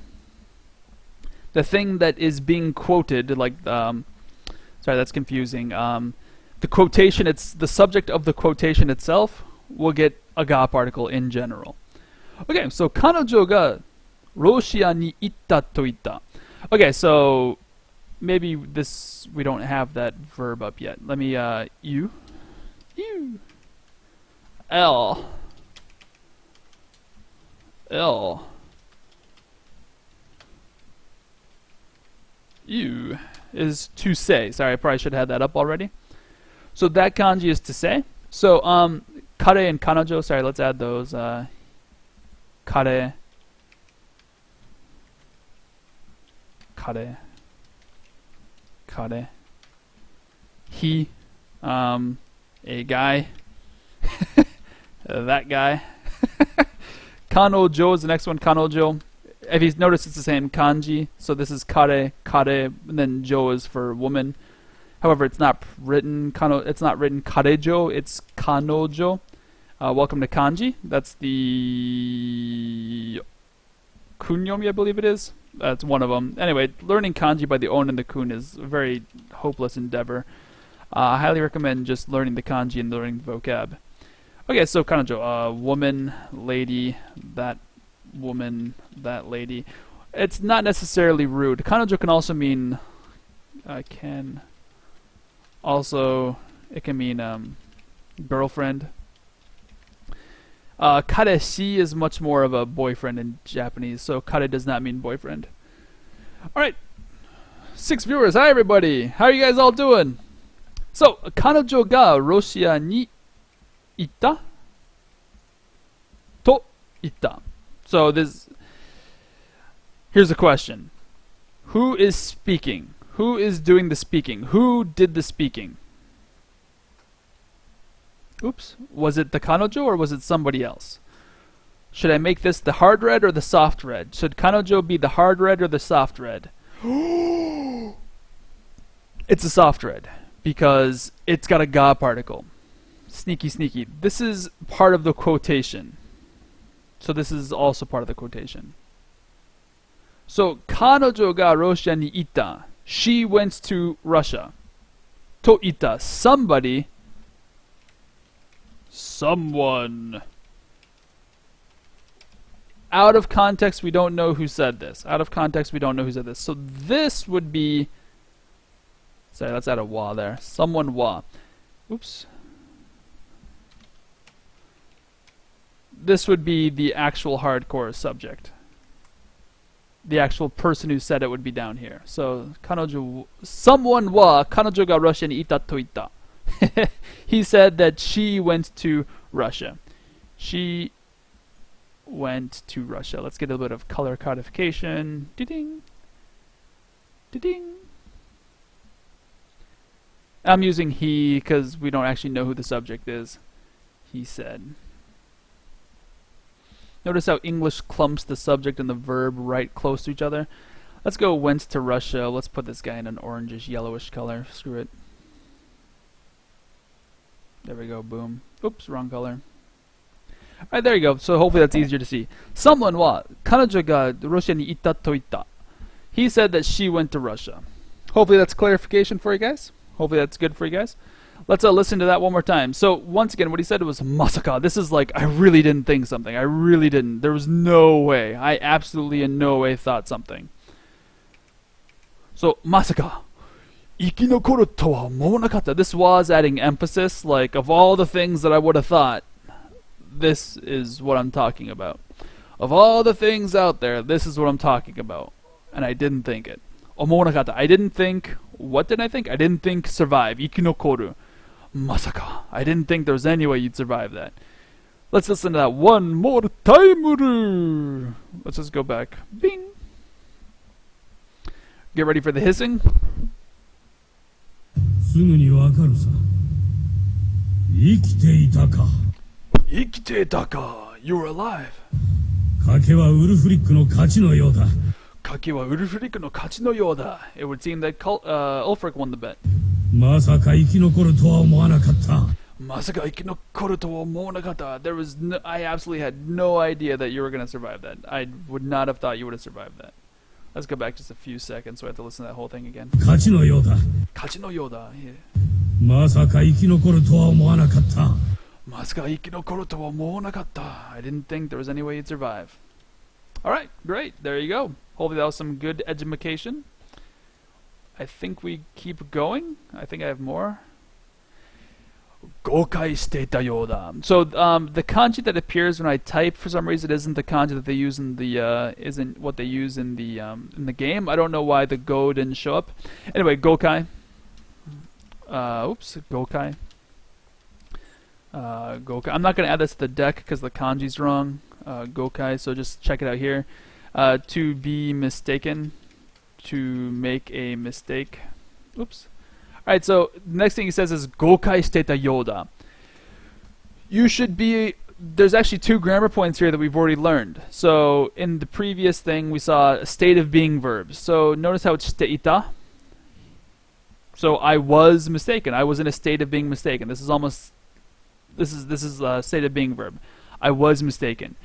Speaker 1: The thing that is being quoted, like sorry, that's confusing. The quotation, it's the subject of the quotation itself will get a ga particle in general. Okay, so kanojo ga Roshia ni itta to itta. Okay, so maybe this we don't have that verb up yet. Let me you L you is to say. Sorry, I probably should have had that up already. So that kanji is to say. So kare and kanojo, sorry, let's add those. Kare he a guy that guy. Kanojo is the next one. Kanojo. If you notice, it's the same kanji. So this is kare, and then jo is for woman. However, it's not written it's not written karejo. It's kanojo. Welcome to kanji. That's the kunyomi, I believe it is. That's one of them. Anyway, learning kanji by the on and the kun is a very hopeless endeavor. I highly recommend just learning the kanji and learning the vocab. Okay, so kanojo, woman, lady, that woman, that lady. It's not necessarily rude. Kanojo can also mean it can mean girlfriend. Kareshi is much more of a boyfriend in Japanese, so kare does not mean boyfriend. Alright. 6 viewers. Hi everybody. How are you guys all doing? So, 彼女がロシアに行ったと言った. So here's a question. Who is speaking? Who is doing the speaking? Who did the speaking? Oops. Was it the kanojo or was it somebody else? Should I make this the hard red or the soft red? Should kanojo be the hard red or the soft red? It's a soft red because it's got a ga particle. Sneaky, sneaky. This is part of the quotation. So this is also part of the quotation. So, 彼女がロシアに行った. She went to Russia. と言った. Somebody. Someone. Out of context, we don't know who said this. Out of context, we don't know who said this. So this would be... Sorry, let's add a wa there. Someone wa. Oops. This would be the actual hardcore subject. The actual person who said it would be down here. So, 彼女, someone wa 彼女がロシアに行ったと言った. He said that she went to Russia. She went to Russia. Let's get a bit of color codification. Ding. Ding. I'm using he because we don't actually know who the subject is. He said. Notice how English clumps the subject and the verb right close to each other. Let's go went to Russia. Let's put this guy in an orangish, yellowish color. Screw it. There we go. Boom. Oops, wrong color. Alright, there you go. So hopefully that's easier to see. Someone wa 彼女がロシアに行ったと言った. He said that she went to Russia. Hopefully that's clarification for you guys. Hopefully that's good for you guys. Let's listen to that one more time. So once again, what he said was masaka. This is like, I really didn't think something. I really didn't. There was no way. I absolutely in no way thought something. So masaka. 生き残るとは思わなかった. This was adding emphasis. Like, of all the things that I would have thought, this is what I'm talking about. Of all the things out there, this is what I'm talking about. And I didn't think it. 思わなかった. I didn't think... What did I think? I didn't think survive. 生き残る. Masaka. I didn't think there was any way you'd survive that. Let's listen to that one more time. Let's just go back. Bing. Get ready for the hissing.
Speaker 2: すぐにわかるさ。生きていたか。
Speaker 1: 生きていたか. You were alive.
Speaker 2: 賭けはウルフリックの勝ちのようだ。
Speaker 1: 賭けはウルフリックの勝ちのようだ. It would seem that Ulfric won the bet.
Speaker 2: まさか生き残るとは思わなかった。
Speaker 1: まさか生き残るとは思わなかった. I absolutely had no idea that you were going to survive that. I would not have thought you would have survived that. Let's go back just a few seconds so I have to listen to that whole thing again.
Speaker 2: 勝ちのようだ。
Speaker 1: 勝ちのようだ. Yeah.
Speaker 2: まさか生き残るとは思わなかった。
Speaker 1: まさか生き残るとは思わなかった. I didn't think there was any way you'd survive. Alright, great. There you go. Hopefully that was some good edumacation. I think we keep going. I think I have more. 誤解していたようだ. So the kanji that appears when I type, for some reason, isn't the kanji that they use in the isn't what they use in the game. I don't know why the go didn't show up. Anyway, gokai. Oops, gokai. Gokai. I'm not gonna add this to the deck because the kanji's wrong. Gokai. So just check it out here. To be mistaken. To make a mistake. Oops. Alright, so the next thing he says is Gokai shiteta yoda. You should be... There's actually 2 grammar points here that we've already learned. So in the previous thing we saw a state of being verbs. So notice how it's shiteita. So I was mistaken. I was in a state of being mistaken. This is almost... This is a state of being verb. I was mistaken.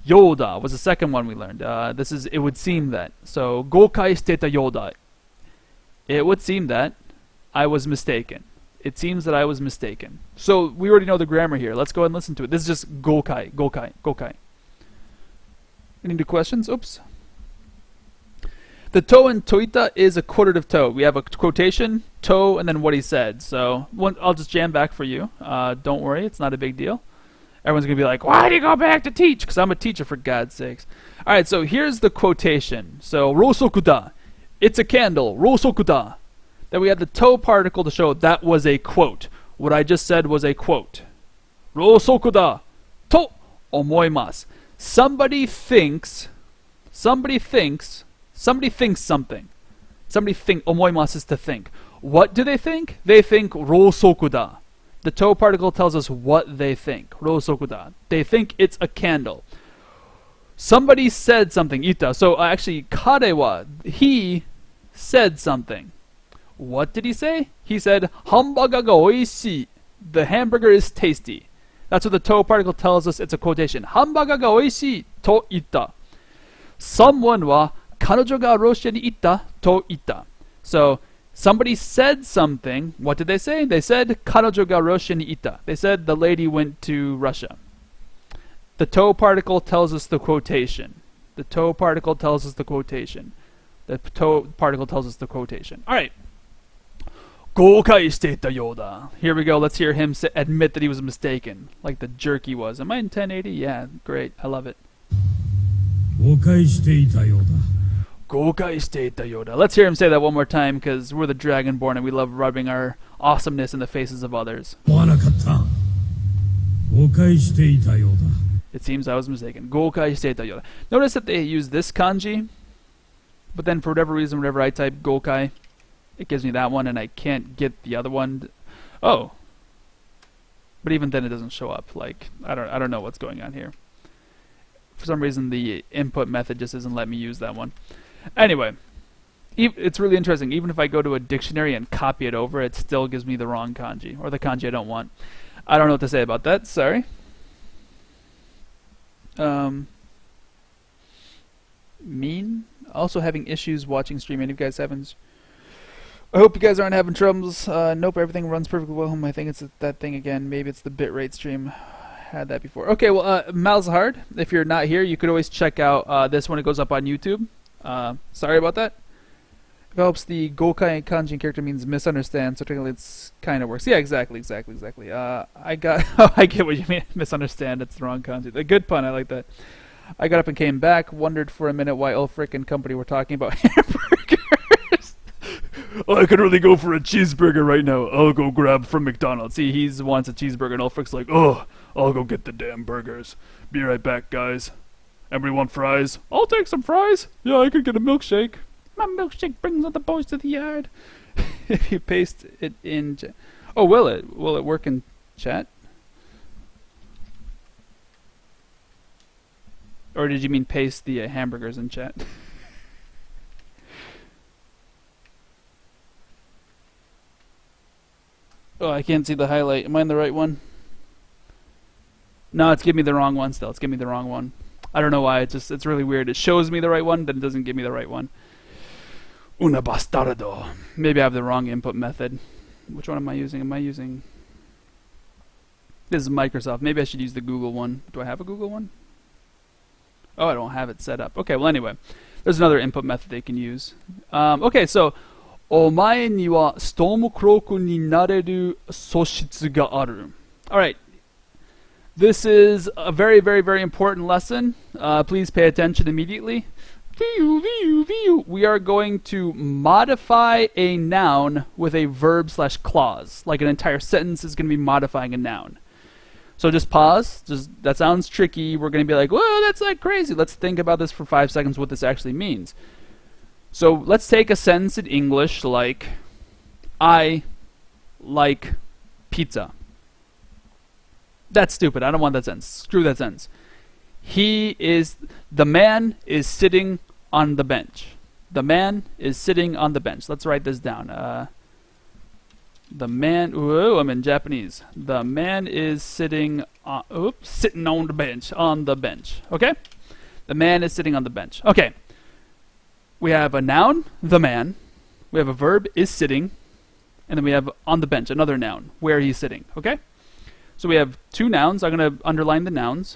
Speaker 1: Yoda was the second one we learned. This is it would seem that. So Gokai shiteta yoda. It would seem that I was mistaken. It seems that I was mistaken. So we already know the grammar here. Let's go ahead and listen to it. This is just gokai, gokai, gokai. Any new questions? Oops. The to in toita is a quotative to. We have a quotation, to, and then what he said. So I'll just jam back for you. Don't worry, it's not a big deal. Everyone's going to be like, why do you go back to teach? Because I'm a teacher, for God's sakes. All right, so here's the quotation. So, rosokuda. It's a candle. Rosokuda. Then we had the to particle to show that was a quote. What I just said was a quote. Rosokuda to omoimasu. Somebody thinks something. Somebody think, omoimasu is to think. What do they think? They think rosokuda. The to particle tells us what they think. Rosokuda. They think it's a candle. Somebody said something. Ita. So actually, karewa, he said something. What did he say? He said, hamburger ga oishii. The hamburger is tasty. That's what the to particle tells us. It's a quotation. Hamburger ga oishii to ita. Someone wa kanojo ga Russia ni ita to ita. So somebody said something. What did they say? They said kanojo ga Russia ni ita. They said the lady went to Russia. The to particle tells us the quotation. The to particle tells us the quotation. The to particle tells us the quotation. All right. 誤解していたようだ. Here we go. Let's hear him admit that he was mistaken, like the jerk he was. Am I in 1080? Yeah, great. I love it.
Speaker 2: 誤解していたようだ。
Speaker 1: 誤解していたようだ. Let's hear him say that one more time, because we're the Dragonborn and we love rubbing our awesomeness in the faces of others.
Speaker 2: 思わなかった。誤解していたようだ。
Speaker 1: It seems I was mistaken. 誤解していたようだ. Notice that they use this kanji, but then for whatever reason, whenever I type 誤解, it gives me that one, and I can't get the other one. Oh, but even then, it doesn't show up. Like I don't know what's going on here. For some reason, the input method just doesn't let me use that one. Anyway, it's really interesting. Even if I go to a dictionary and copy it over, it still gives me the wrong kanji, or the kanji I don't want. I don't know what to say about that. Sorry. Mean. Also having issues watching stream. Any of you guys having? I hope you guys aren't having troubles. Nope, everything runs perfectly well. I think it's that thing again. Maybe it's the bitrate stream. Had that before. Okay, well, Malzahard, if you're not here, you could always check out this when it goes up on YouTube. Sorry about that. If it helps, the Gokai kanji character means misunderstand, so technically it's kind of works. Yeah, exactly. I get what you mean, misunderstand. It's the wrong kanji. A good pun, I like that. I got up and came back, wondered for a minute why Ulfric and company were talking about hamburgers. I could really go for a cheeseburger right now. I'll go grab from McDonald's. See, he wants a cheeseburger, and Ulfric's like, oh, I'll go get the damn burgers. Be right back, guys. Everybody want fries? I'll take some fries. Yeah, I could get a milkshake. My milkshake brings all the boys to the yard. If you paste it in... Oh, will it? Will it work in chat? Or did you mean paste the hamburgers in chat? Oh, I can't see the highlight. Am I in the right one? No, it's giving me the wrong one still. It's giving me the wrong one. I don't know why. It's really weird. It shows me the right one, then it doesn't give me the right one. Una bastardo. Maybe I have the wrong input method. Which one am I using? This is Microsoft. Maybe I should use the Google one. Do I have a Google one? Oh, I don't have it set up. Okay, well anyway. There's another input method they can use. Okay, so お前にはストームクロークになれる素質がある. Alright. This is a very, very, very important lesson. Please pay attention immediately. We are going to modify a noun with a verb/clause. Like an entire sentence is going to be modifying a noun. So just pause. That sounds tricky. We're going to be like, whoa, that's like crazy. Let's think about this for 5 seconds, what this actually means. So let's take a sentence in English like, I like pizza. That's stupid. I don't want that sentence. Screw that sentence. The man is sitting on the bench. The man is sitting on the bench. Let's write this down. I'm in Japanese. The man is sitting on the bench. On the bench. Okay? The man is sitting on the bench. Okay. We have a noun, the man. We have a verb, is sitting. And then we have on the bench, another noun, where he's sitting. Okay? So we have 2 nouns. I'm going to underline the nouns.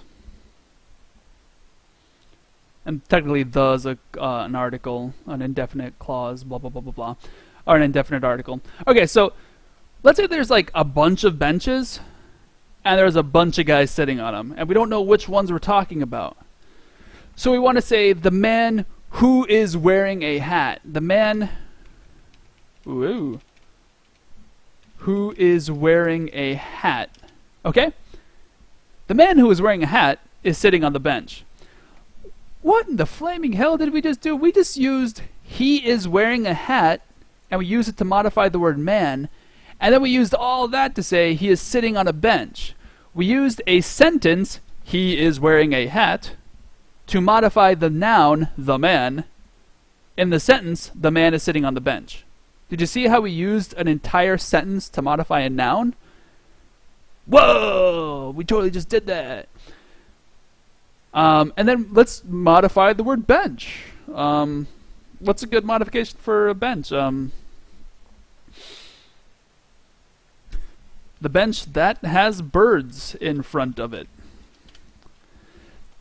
Speaker 1: And technically, the is an article, an indefinite clause, blah, blah, blah, blah, blah. Or an indefinite article. Okay, so let's say there's like a bunch of benches. and there's a bunch of guys sitting on them, and we don't know which ones we're talking about. So we want to say the man who is wearing a hat. The man who is wearing a hat. Okay? The man who is wearing a hat is sitting on the bench. What in the flaming hell did we just do? We just used he is wearing a hat, and we used it to modify the word man, and then we used all that to say he is sitting on a bench. We used a sentence, he is wearing a hat, to modify the noun, the man. In the sentence, the man is sitting on the bench. Did you see how we used an entire sentence to modify a noun? Whoa! We totally just did that. And then let's modify the word bench. What's a good modification for a bench? The bench that has birds in front of it.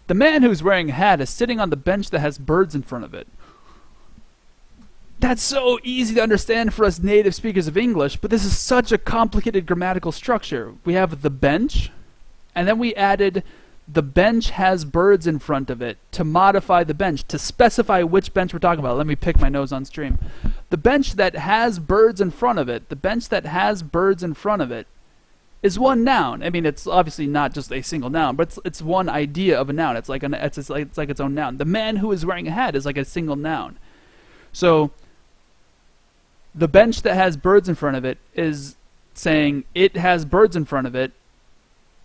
Speaker 1: The man who's wearing a hat is sitting on the bench that has birds in front of it. That's so easy to understand for us native speakers of English, but this is such a complicated grammatical structure. We have the bench, and then we added the bench has birds in front of it to modify the bench, to specify which bench we're talking about. Let me pick my nose on stream. The bench that has birds in front of it, the bench that has birds in front of it, is one noun. I mean, it's obviously not just a single noun, but it's one idea of a noun. It's like its own noun. The man who is wearing a hat is like a single noun. So the bench that has birds in front of it is saying it has birds in front of it,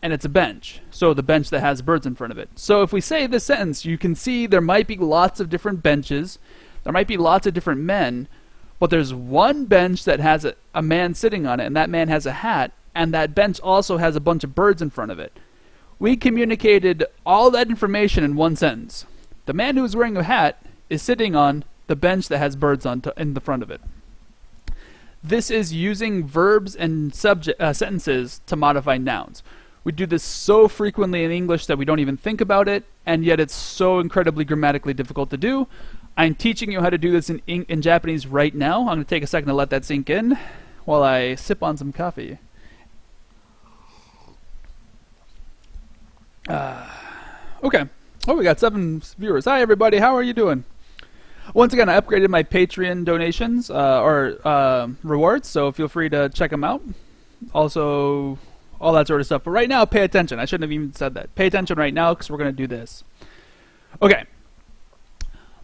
Speaker 1: and it's a bench. So the bench that has birds in front of it. So if we say this sentence, you can see there might be lots of different benches, there might be lots of different men, but there's one bench that has a man sitting on it, and that man has a hat, and that bench also has a bunch of birds in front of it. We communicated all that information in one sentence. The man who is wearing a hat is sitting on the bench that has birds in the front of it. This is using verbs and sentences to modify nouns. We do this so frequently in English that we don't even think about it, and yet it's so incredibly grammatically difficult to do. I'm teaching you how to do this in Japanese right now. I'm going to take a second to let that sink in while I sip on some coffee. Okay. Oh, we got 7 viewers. Hi, everybody. How are you doing? Once again, I upgraded my Patreon donations or rewards, so feel free to check them out. Also, all that sort of stuff. But right now, pay attention. I shouldn't have even said that. Pay attention right now because we're going to do this. Okay.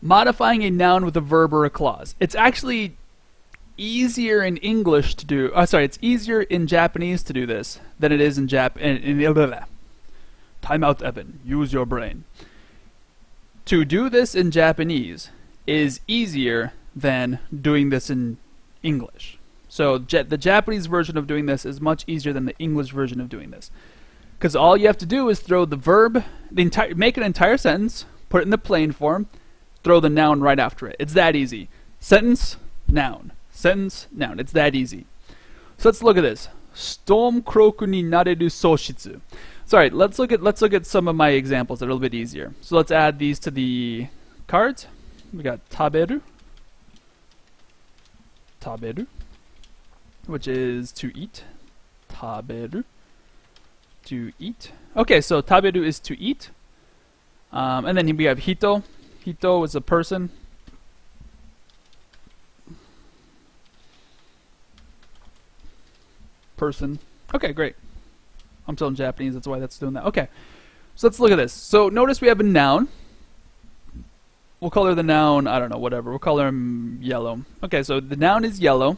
Speaker 1: Modifying a noun with a verb or a clause. It's actually easier in English to do. It's easier in Japanese to do this than it is in Time out, Evan. Use your brain. To do this in Japanese is easier than doing this in English. So the Japanese version of doing this is much easier than the English version of doing this. Because all you have to do is throw the verb, make an entire sentence, put it in the plain form, throw the noun right after it. It's that easy. Sentence, noun. Sentence, noun. It's that easy. So let's look at this. Stormkroku ni nareru soshitsu. Sorry, let's look at some of my examples that are a little bit easier. So let's add these to the cards. We got taberu, which is to eat. Taberu, to eat. Okay, so taberu is to eat. And then we have hito. Hito is a person. Person. Okay, great. I'm still in Japanese, that's why that's doing that. Okay, so let's look at this. So notice we have a noun. We'll color the noun, I don't know, whatever. We'll color him yellow. Okay, so the noun is yellow.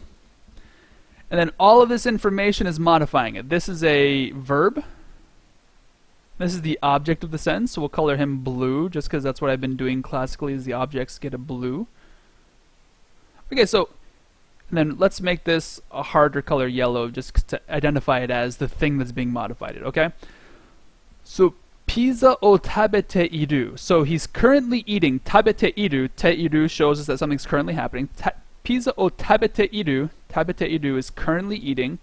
Speaker 1: And then all of this information is modifying it. This is a verb. This is the object of the sentence, so we'll color him blue, just because that's what I've been doing classically, is the objects get a blue. Okay, so and then let's make this a harder color yellow, just to identify it as the thing that's being modified. Okay? So, pizza o tabete iru. So he's currently eating. Tabete iru. Te iru shows us that something's currently happening. Pizza o tabete iru. Tabete iru is currently eating.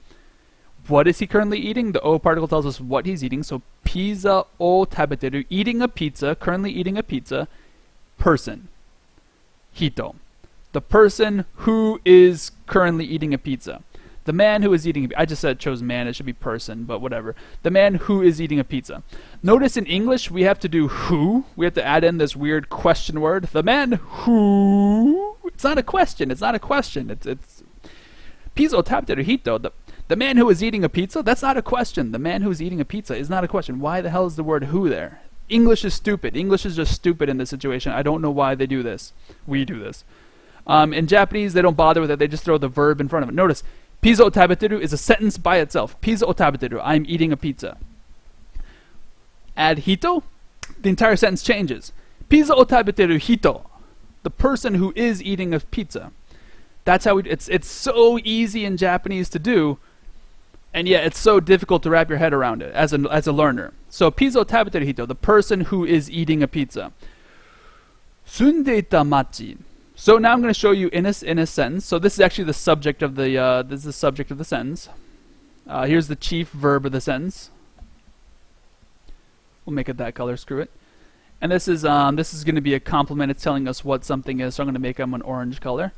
Speaker 1: What is he currently eating? The o particle tells us what he's eating. So, pizza o tabeteru. Eating a pizza. Currently eating a pizza. Person. Hito. The person who is currently eating a pizza. The man who is eating, I just said chose man, it should be person, but whatever. The man who is eating a pizza. Notice in English we have to do who. We have to add in this weird question word. The man who. It's not a question. It's not a question. It's pizza tabeteru hito. The man who is eating a pizza. That's not a question. The man who is eating a pizza is not a question. Why the hell is the word who there? English is stupid. English is just stupid in this situation. I don't know why they do this. We do this. In Japanese, they don't bother with it. They just throw the verb in front of it. Notice, pizza o tabeteru is a sentence by itself. Pizza o tabeteru. I'm eating a pizza. Add hito, the entire sentence changes. Pizza o tabeteru hito. The person who is eating a pizza. That's how it's so easy in Japanese to do, and yet it's so difficult to wrap your head around it as a learner. So pizza o tabeteru hito, the person who is eating a pizza. Sundeita machi. So now I'm going to show you in a sentence. So this is actually the subject of the sentence. Here's the chief verb of the sentence. We'll make it that color. Screw it. And this is going to be a complement. It's telling us what something is. So I'm going to make them an orange color.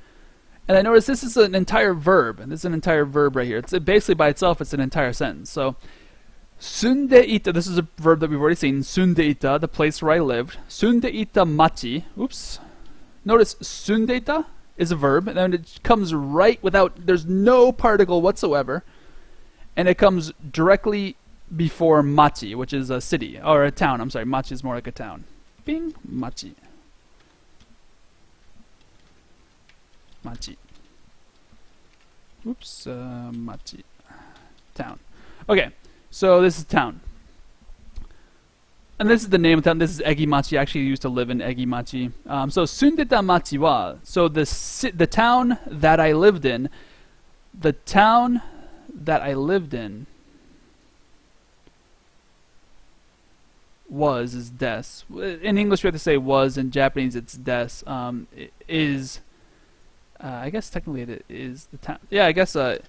Speaker 1: And I notice this is an entire verb. And this is an entire verb right here. It's basically by itself. It's an entire sentence. So sundeita. This is a verb that we've already seen. Sundeita, the place where I lived. Sundeita machi. Oops. Notice sundeita is a verb, and then it comes right without, there's no particle whatsoever, and it comes directly before machi, which is a city, or a town. I'm sorry, machi is more like a town. Bing, machi. Machi. Oops, machi. Town. Okay, so this is town. And this is the name of the town. This is Egimachi. I actually used to live in Egimachi. So sundeta machi wa. So the town that I lived in. The town that I lived in is des. In English we have to say was. In Japanese it's des. It is. I guess technically it is the town. Yeah, I guess it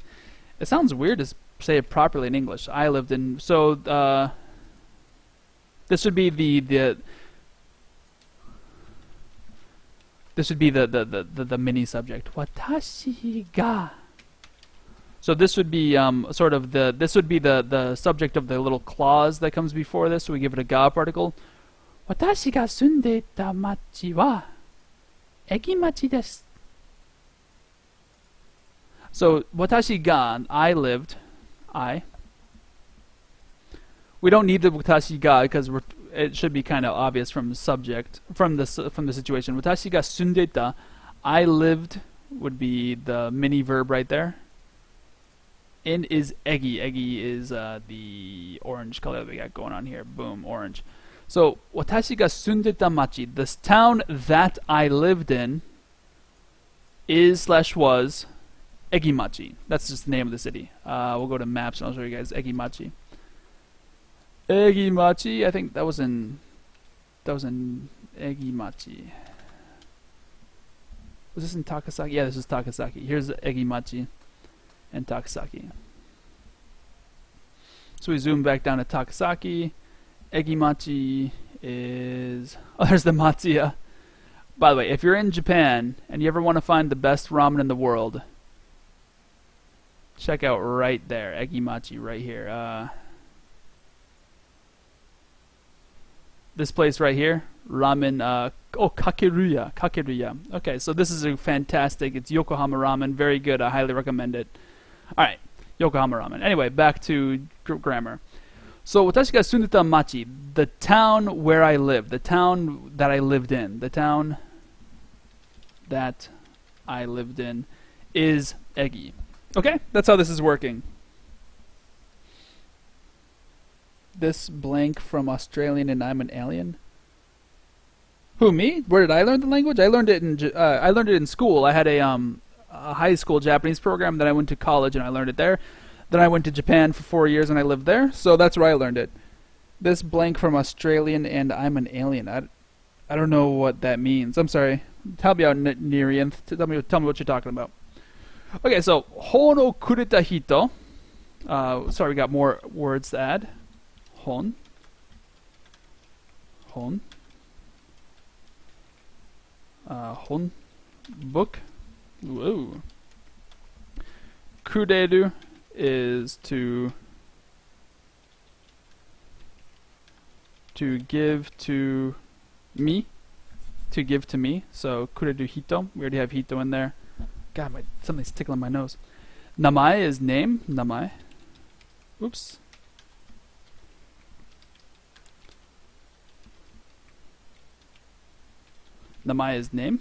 Speaker 1: sounds weird to say it properly in English. I lived in. So. This would be the mini subject. Watashi ga. So this would be the subject of the little clause that comes before this. So we give it a ga particle. Watashi ga sundeita machi wa egimachi desu. So watashi ga, I lived. We don't need the watashi ga because it should be kind of obvious from the subject, from the situation. Watashi ga sundeita, I lived, would be the mini verb right there. In is egi. Egi is the orange color that we got going on here. Boom, orange. So watashi ga sundeita machi, this town that I lived in, is/was Egimachi. That's just the name of the city. We'll go to maps and I'll show you guys Egimachi. Egimachi, I think that was in Egimachi. Was this in Takasaki? Yeah, this is Takasaki. Here's Egimachi and Takasaki. So we zoom back down to Takasaki. Egimachi is... Oh, there's the Matsuya. By the way, if you're in Japan and you ever want to find the best ramen in the world, check out right there. Egimachi right here. This place right here, ramen, Kakeruya. Okay, so this is a fantastic, it's Yokohama ramen, very good, I highly recommend it. Alright, Yokohama ramen. Anyway, back to grammar. So, watashi ga sundeta machi, the town where I live, the town that I lived in, the town that I lived in is Egi. Okay, that's how this is working. This blank from Australian and I'm an alien. Who, me? Where did I learn the language? I learned it in school. I had a high school Japanese program. Then I went to college and I learned it there. Then I went to Japan for 4 years and I lived there. So that's where I learned it. This blank from Australian and I'm an alien. I don't know what that means. I'm sorry. Help me out, Nirian. Tell me what you're talking about. Okay, so hono kureta hito. Sorry, we got more words to add. Hon. Hon. Book. Whoa. kureru is to give to me. To give to me. So kureru hito. We already have hito in there. God, something's tickling my nose. Namae is name. Namae. Oops. Namae is name.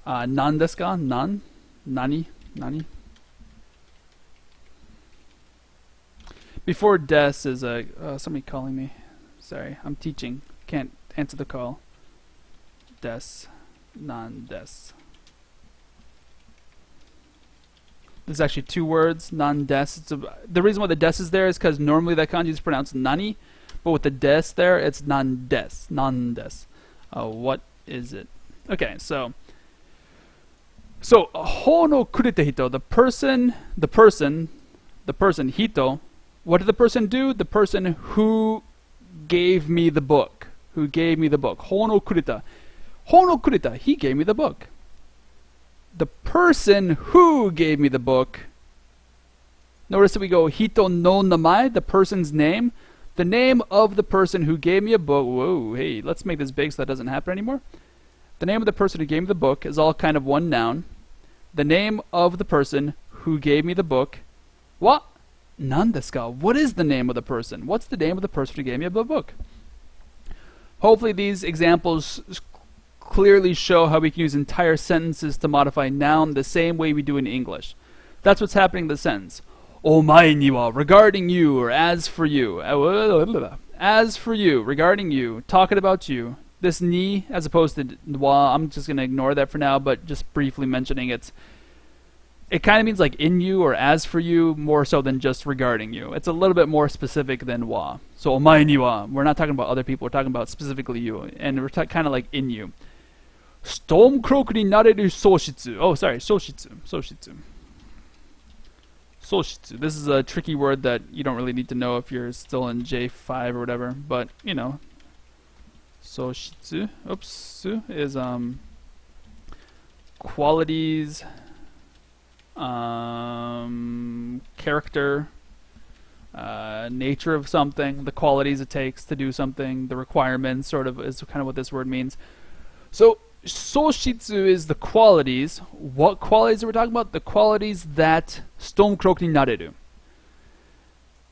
Speaker 1: Nan desu ka? Nan. Nani. Nani. Before des is somebody calling me. Sorry, I'm teaching. Can't answer the call. Des. Non des. There's actually two words. Non des. The reason why the des is there is because normally that kanji is pronounced nani, but with the des there, it's non des. Non des. What is it? Okay, so ho no kurete hito, the person, hito. What did the person do? The person who gave me the book. Who gave me the book. Ho no kureta. Ho no kureta. He gave me the book. The person who gave me the book. Notice that we go hito no namae, the person's name. The name of the person who gave me a book. Whoa, hey, let's make this big so that doesn't happen anymore. The name of the person who gave me the book is all kind of one noun. The name of the person who gave me the book. What? Nan desu ka? What is the name of the person? What's the name of the person who gave me a book? Hopefully these examples clearly show how we can use entire sentences to modify noun the same way we do in English. That's what's happening in the sentence. Omae ni wa, regarding you, or as for you. As for you, regarding you, talking about you. This ni, as opposed to wa, I'm just going to ignore that for now, but just briefly mentioning it kind of means like in you or as for you, more so than just regarding you. It's a little bit more specific than wa. So omae ni wa, we're not talking about other people, we're talking about specifically you, and we're kind of like in you. Stormcloak ni nareru soshitsu. Oh, sorry, soshitsu. Soshitsu. This is a tricky word that you don't really need to know if you're still in J5 or whatever, but you know. Soshitsu, su is qualities, character, nature of something, the qualities it takes to do something, the requirements, sort of is kind of what this word means. So soshitsu is the qualities. What qualities are we talking about? The qualities that Stormcloak ni nareru.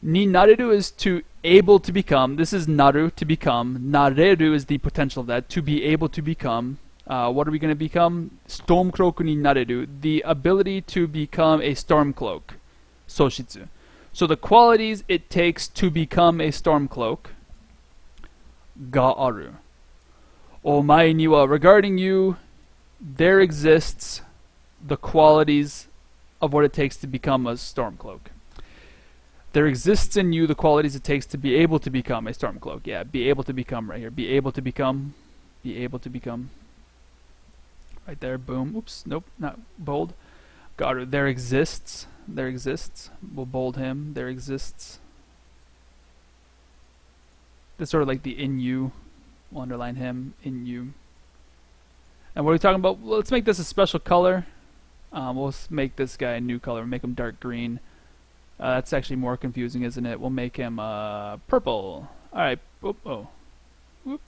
Speaker 1: Ni nareru is to able to become. This is naru, to become. Nareru is the potential of that, to be able to become. What are we going to become? Stormcloak ni nareru, the ability to become a Stormcloak. Soshitsu. So the qualities it takes to become a Stormcloak. Ga aru. Omae ni wa, regarding you, there exists the qualities of what it takes to become a Stormcloak. There exists in you the qualities it takes to be able to become a Stormcloak. Yeah, be able to become right here. Be able to become. Be able to become. Right there, boom. Oops, nope, not bold. Got it. There exists. There exists. We'll bold him. There exists. That's sort of like the in you. We'll underline him, in you. And what are we talking about? Well, let's make this a special color. We'll make this guy a new color. Make him dark green. That's actually more confusing, isn't it? We'll make him purple. Alright. Oh. Whoop.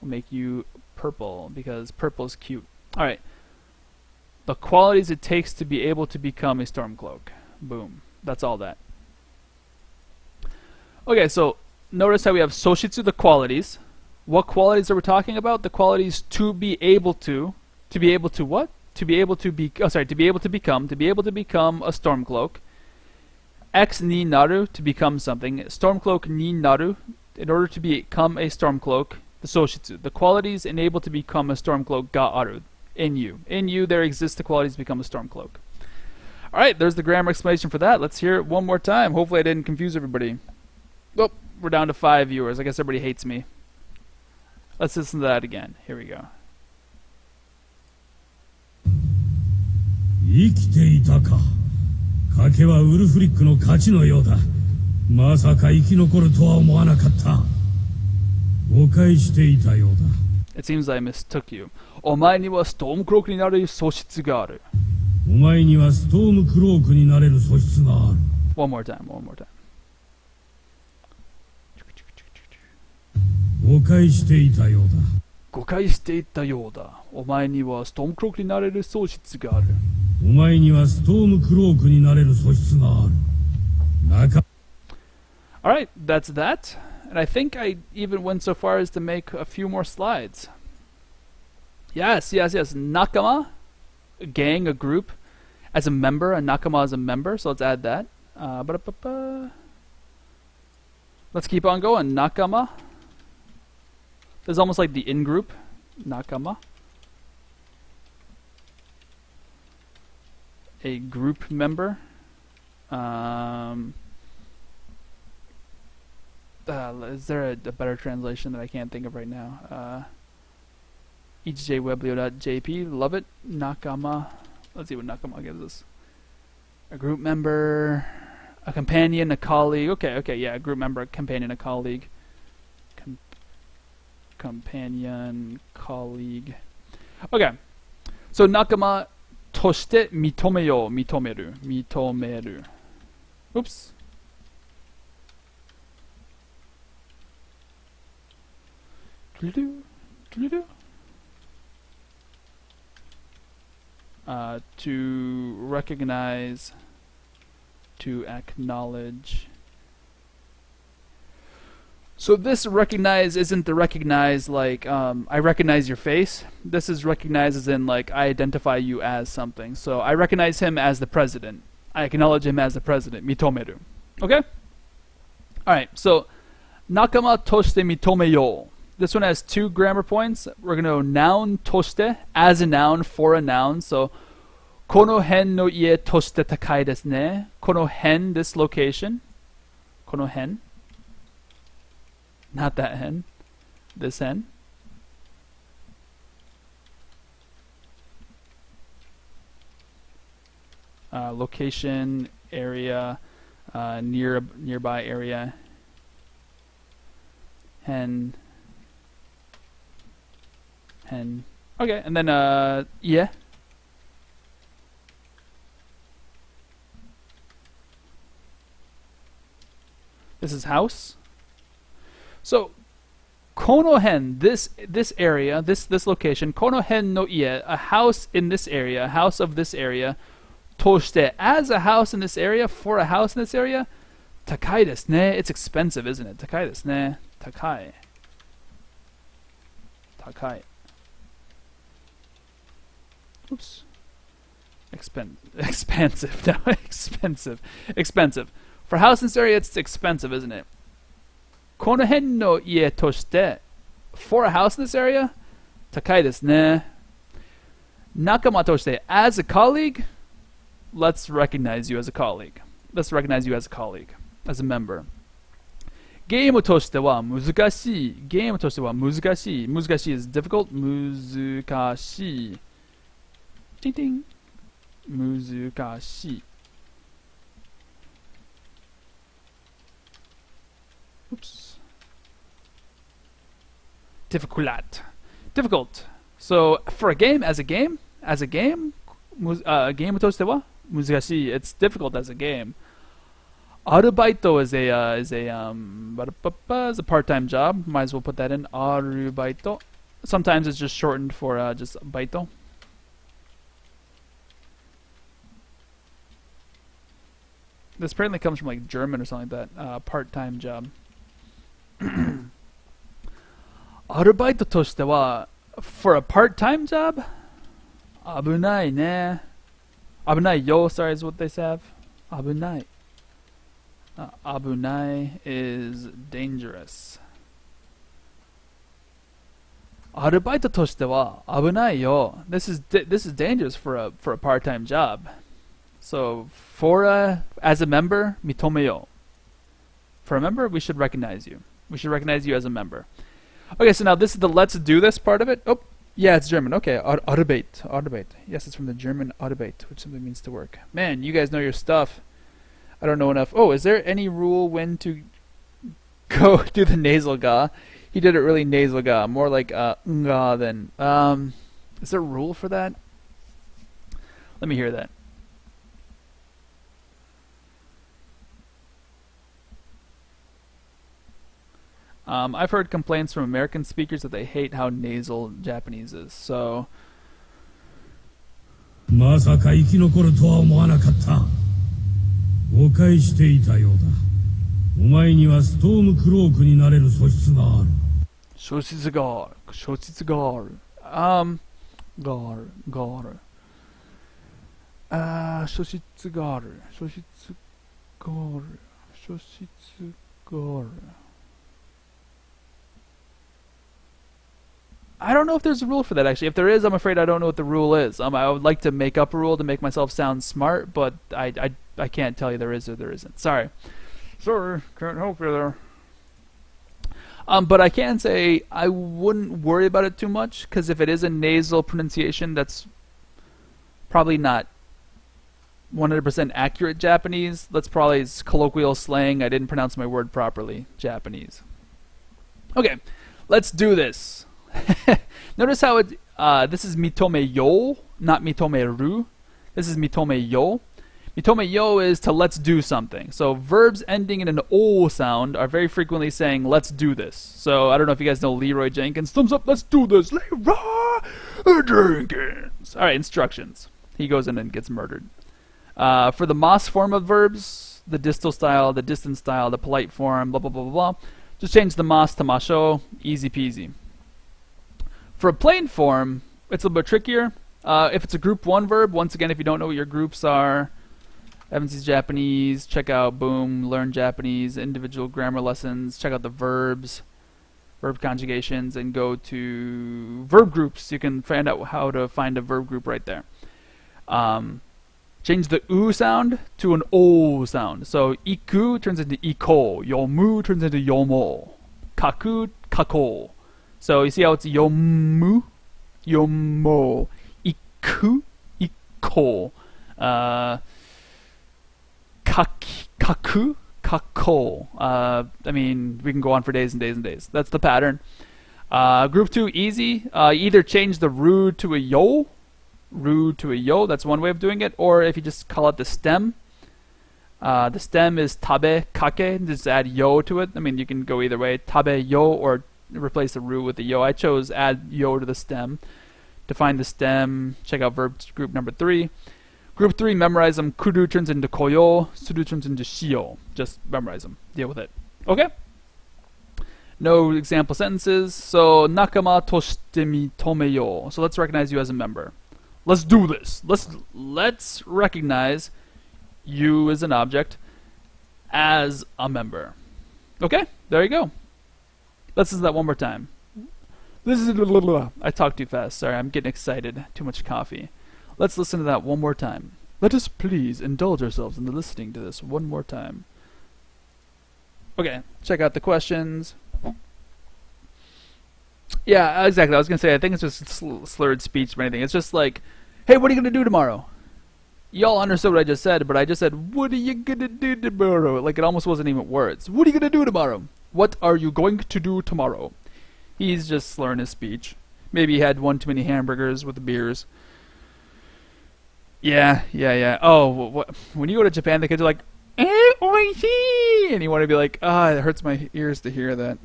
Speaker 1: We'll make you purple because purple's cute. Alright. The qualities it takes to be able to become a Stormcloak. Boom. That's all that. Okay, so notice how we have soshitsu, the qualities. What qualities are we talking about? The qualities to be able to what? To be able to become a Stormcloak. X ni naru, to become something. Stormcloak ni naru, in order to become a Stormcloak. The soshitsu, the qualities enabled to become a Stormcloak. Ga aru, in you. In you there exists the qualities to become a Stormcloak. Alright, there's the grammar explanation for that. Let's hear it one more time. Hopefully I didn't confuse everybody. Oh, we're down to 5 viewers. I guess everybody hates me. Let's listen to that again. Here we go.
Speaker 2: 生きていたか。賭けはウルフリックの勝ちのようだ。まさか生き残るとは思わなかった。誤解していたようだ。
Speaker 1: It seems I mistook you. お前にはストームクロークになる素質がある。
Speaker 2: お前にはストームクロークになれる素質がある。
Speaker 1: One more time, one more time.
Speaker 2: 誤解していたようだ。
Speaker 1: 誤解していたようだ。お前にはストームクロークになれる素質がある。
Speaker 2: お前にはストームクロークになれる素質がある。
Speaker 1: Alright, that's that. And I think I even went so far as to make a few more slides. Yes. Nakama, a gang, a group. As a member, a nakama is a member, so let's add that. Let's keep on going. Nakama. This is almost like the in-group. Nakama. A group member. Is there a better translation that I can't think of right now? ejweblio.jp, love it. Nakama. Let's see what Nakama gives us. A group member, a companion, a colleague. Okay, yeah, a group member, a companion, a colleague. Companion, colleague. Okay, so Nakama toshite mitomeru. Oops. To recognize, to acknowledge. So this recognize isn't the recognize like I recognize your face. This is recognize as in like I identify you as something. So I recognize him as the president. I acknowledge him as the president. Mitomeru. Okay? Alright, so nakama toshite mitomeyo. This one has 2 grammar points. We're going to go noun toshite, as a noun, for a noun. So, kono hen no ie toshite takai desu ne. Kono hen, this location. Kono hen. Not that hen. This hen. Location, area, nearby area. Hen. Okay, and then yeah. This is house. So kono hen, this area, this location, kono hen no ie, a house in this area, a house of this area, toshite, as a house in this area, for a house in this area, takai desu ne, it's expensive, isn't it? Takai desu ne, takai. Oops. Expensive. No, expensive. For house in this area, it's expensive, isn't it? Kono hen no ie toshite. For a house in this area, takai desu ne. Nakama toshite. As a colleague, let's recognize you as a colleague. As a member. ゲームとしては難しい。難しい is difficult. 難しい。チンチン。難しい。Oops. Difficult. So for a game, as a game, ゲームとしては難しい. It's difficult as a game. Arubaito is a part-time job. Might as well put that in. Arubaito. Sometimes it's just shortened for just baito. This apparently comes from like German or something like that. Part-time job. Arubaito toshite wa, for a part-time job, abunai ne. Abunai yo, sorry, is what they have. Abunai. Abunai is dangerous. Arubaito toshite wa abunai yo. This is dangerous for a part-time job. So as a member, mitomeyo. For a member, we should recognize you. We should recognize you as a member. Okay, so now this is the let's do this part of it. Oh, yeah, it's German. Okay, Arbeit. Yes, it's from the German Arbeit, which simply means to work. Man, you guys know your stuff. I don't know enough. Oh, is there any rule when to go do the nasal ga? He did it really nasal ga, more like nga than. Is there a rule for that? Let me hear that. I've heard complaints from American speakers that they hate how nasal Japanese is. So
Speaker 2: まさか生き残るとは思わなかった。誤解していたようだ。お前にはストームクロークになれる素質がある。
Speaker 1: 素質がある。素質がある。がある。がある。素質がある。素質がある。素質がある。I don't know if there's a rule for that, actually. If there is, I'm afraid I don't know what the rule is. I would like to make up a rule to make myself sound smart, but I can't tell you there is or there isn't. Sorry. Sorry, can't help you there. But I can say I wouldn't worry about it too much, because if it is a nasal pronunciation, that's probably not 100% accurate Japanese. That's probably colloquial slang. I didn't pronounce my word properly. Japanese. Okay, let's do this. Notice how it, this is mitome yo, not mitome ru. This is mitome yo. Mitome yo is to let's do something. So verbs ending in an o sound are very frequently saying let's do this. So I don't know if you guys know Leroy Jenkins. Thumbs up, let's do this. Leroy Jenkins. Alright, instructions. He goes in and gets murdered. For the mas form of verbs, the distal style, the distant style, the polite form, blah blah blah blah blah, just change the mas to masho. Easy peasy. For a plain form, it's a little bit trickier. If it's a group 1 verb, once again, if you don't know what your groups are, Evansy's Japanese, check out Boom, Learn Japanese, individual grammar lessons, check out the verbs, verb conjugations, and go to verb groups. You can find out how to find a verb group right there. Change the U sound to an O sound. So iku turns into iko, yomu turns into yomo, kaku, kako. So you see how it's yomu, yomo, iku, iko, kaku, kako. I mean, we can go on for days and days and days. That's the pattern. Group 2, easy. Either change the ru to a yo, that's one way of doing it, or if you just call it the stem. The stem is tabe, kake, just add yo to it. I mean, you can go either way, tabe yo, or replace the ru with the yo. I chose add yo to the stem. To find the stem, check out verb group number 3. Group 3, memorize them. Kuru turns into koyo, suru turns into shio. Just memorize them. Deal with it. Okay? No example sentences. So, nakama toshite mitomeyo. So let's recognize you as a member. Let's do this. Let's recognize you as an object as a member. Okay? There you go. Let's listen to that one more time. I talk too fast. Sorry, I'm getting excited. Too much coffee. Let's listen to that one more time. Let us please indulge ourselves in listening to this one more time. Okay, check out the questions. Yeah, exactly. I was going to say, I think it's just slurred speech or anything. It's just like, hey, what are you going to do tomorrow? Y'all understood what I just said, but I just said, what are you going to do tomorrow? Like, it almost wasn't even words. What are you going to do tomorrow? What are you going to do tomorrow? He's just slurring his speech. Maybe he had one too many hamburgers with the beers. Yeah. Oh, when you go to Japan, the kids are like, oishii! And you want to be like, it hurts my ears to hear that.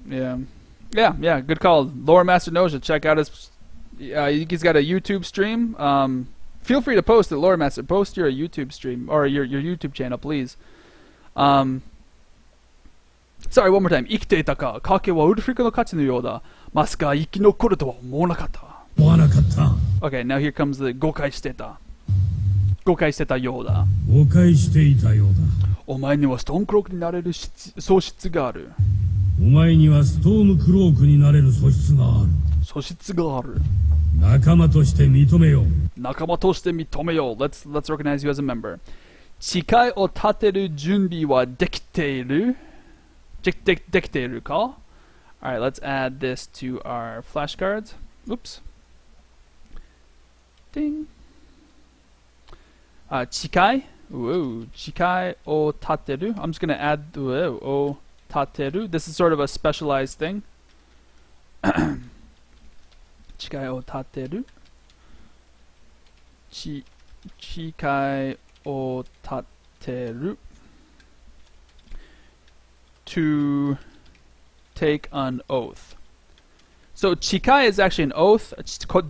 Speaker 1: Yeah, good call. Lower Master Noja, check out his, he's got a YouTube stream. Feel free to post it, Lower Master. Post your YouTube stream, or your YouTube channel, please. Sorry, one more time. 生きていたか。賭けはウルフリクの価値のようだ。まさか生き残るとは思わなかった。Okay, now here comes the 誤解してた。誤解してたようだ。
Speaker 2: 誤解していたようだ。
Speaker 1: お前にはストームクロークになれる素質がある。
Speaker 2: お前にはストームクロークになれる素質がある。
Speaker 1: 素質がある。
Speaker 2: 仲間として認めよう。
Speaker 1: 仲間として認めよう。Let's recognize you as a member. 誓いを立てる準備はできている？できているか？ Alright, let's add this to our flashcards. Oops. Ding. 誓い Whoa. 誓いを立てる I'm just going to add を立てる This is sort of a specialized thing. 誓いを立てる誓いを立てる to take an oath. So chikai is actually an oath.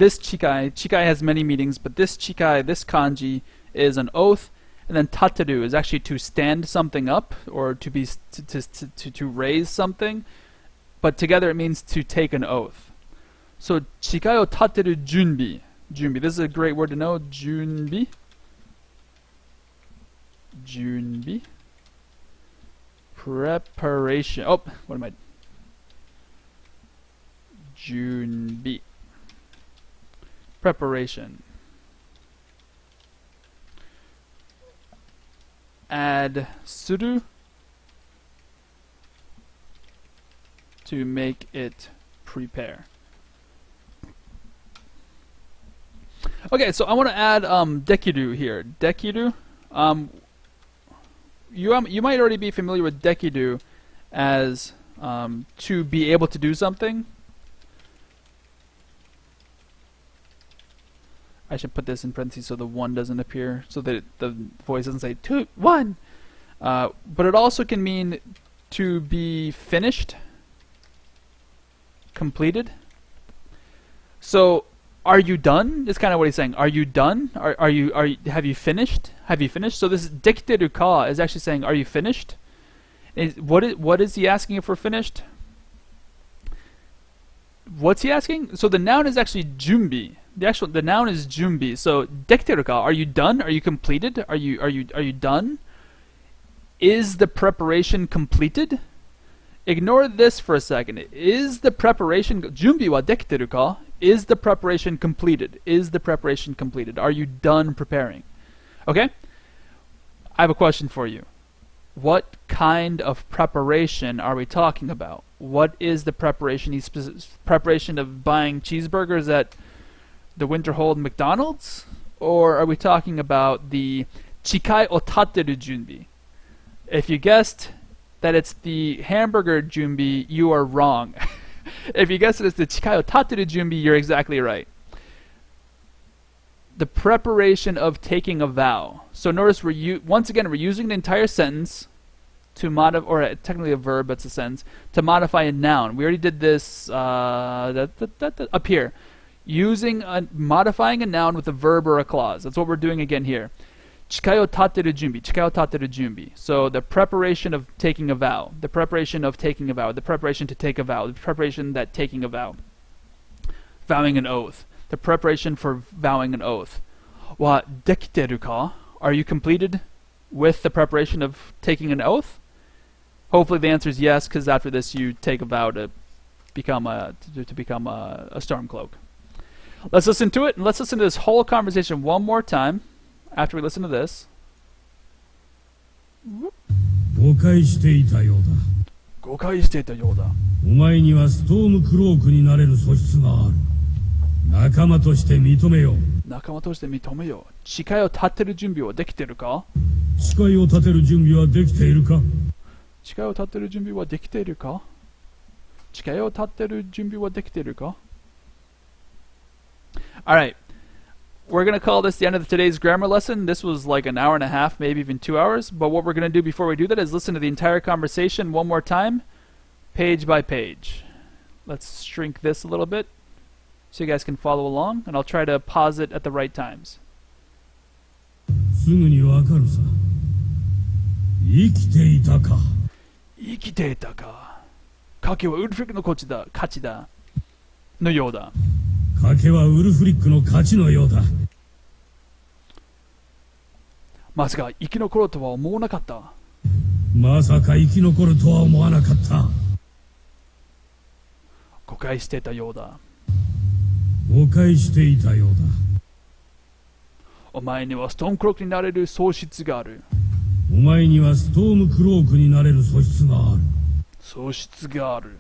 Speaker 1: This chikai has many meanings, but this chikai, this kanji, is an oath. And then tateru is actually to stand something up or to raise something. But together it means to take an oath. So chikai o tateru junbi. Junbi. This is a great word to know. Junbi. Junbi. Preparation. Oh, what am I? Junbi. Preparation. Add suru to make it prepare. Okay, so I want to add dekiru here. Dekiru. You might already be familiar with dekiru as to be able to do something. I should put this in parentheses so the 1 doesn't appear, so that the voice doesn't say 2, 1. But it also can mean to be finished, completed. So, are you done? Is kind of what he's saying. Are you done? Have you finished? Have you finished? So this dekiteru ka is actually saying, are you finished? What is he asking if we're finished? What's he asking? So the noun is actually junbi. The noun is junbi. So dekiteru ka, are you done? Are you completed? Are you done? Is the preparation completed? Ignore this for a second. Is the preparation junbi wa dekiteru ka? Is the preparation completed? Is the preparation completed? Are you done preparing? Okay? I have a question for you. What kind of preparation are we talking about? What is the preparation? Preparation of buying cheeseburgers at the Winterhold McDonald's? Or are we talking about the chikai o tateru junbi? If you guessed that it's the hamburger junbi, you are wrong. If you guessed it's the chikai o tateru junbi, you're exactly right. The preparation of taking a vow. So notice once again we're using the entire sentence to modify, or technically a verb, but it's a sentence, to modify a noun. We already did this up here. Modifying a noun with a verb or a clause. That's what we're doing again here. Chikai o tateru junbi. Chikai o tateru junbi. So the preparation of taking a vow. The preparation of taking a vow. The preparation to take a vow. The preparation that taking a vow. Vowing an oath. The preparation for vowing an oath. Wa dekiteru ka? Are you completed with the preparation of taking an oath? Hopefully the answer is yes, because after this you take a vow to become a Stormcloak. Let's listen to it, and let's listen to this whole conversation one more time after we listen to this.
Speaker 2: 誤解していたようだ。
Speaker 1: 誤解していたようだ。
Speaker 2: お前にはストームクロークになれる素質がある。仲間として認めよう。
Speaker 1: 仲間として認めよう。誓いを立てる準備はできているか？
Speaker 2: 誓いを立てる準備はできているか？
Speaker 1: 誓いを立てる準備はできているか？誓いを立てる準備はできているか？ Alright, we're going to call this the end of today's grammar lesson. This was like an hour and a half, maybe even 2 hours. But what we're going to do before we do that is listen to the entire conversation one more time, page by page. Let's shrink this a little bit so you guys can follow along, and I'll try to pause it at the right times.
Speaker 2: すぐにわかるさ。生きていたか。
Speaker 1: 生きていたか。賭けはウルフリックの勝ちだ。のようだ。
Speaker 2: 賭けはウルフリックの勝ちのようだ。
Speaker 1: まさか生き残ろうとは思わなかった。
Speaker 2: まさか生き残るとは思わなかった。
Speaker 1: 誤解していたようだ。
Speaker 2: 誤解していたようだ。
Speaker 1: お前にはストームクロークになれる素質がある。
Speaker 2: お前にはストームクロークになれる素質がある。
Speaker 1: 素質がある。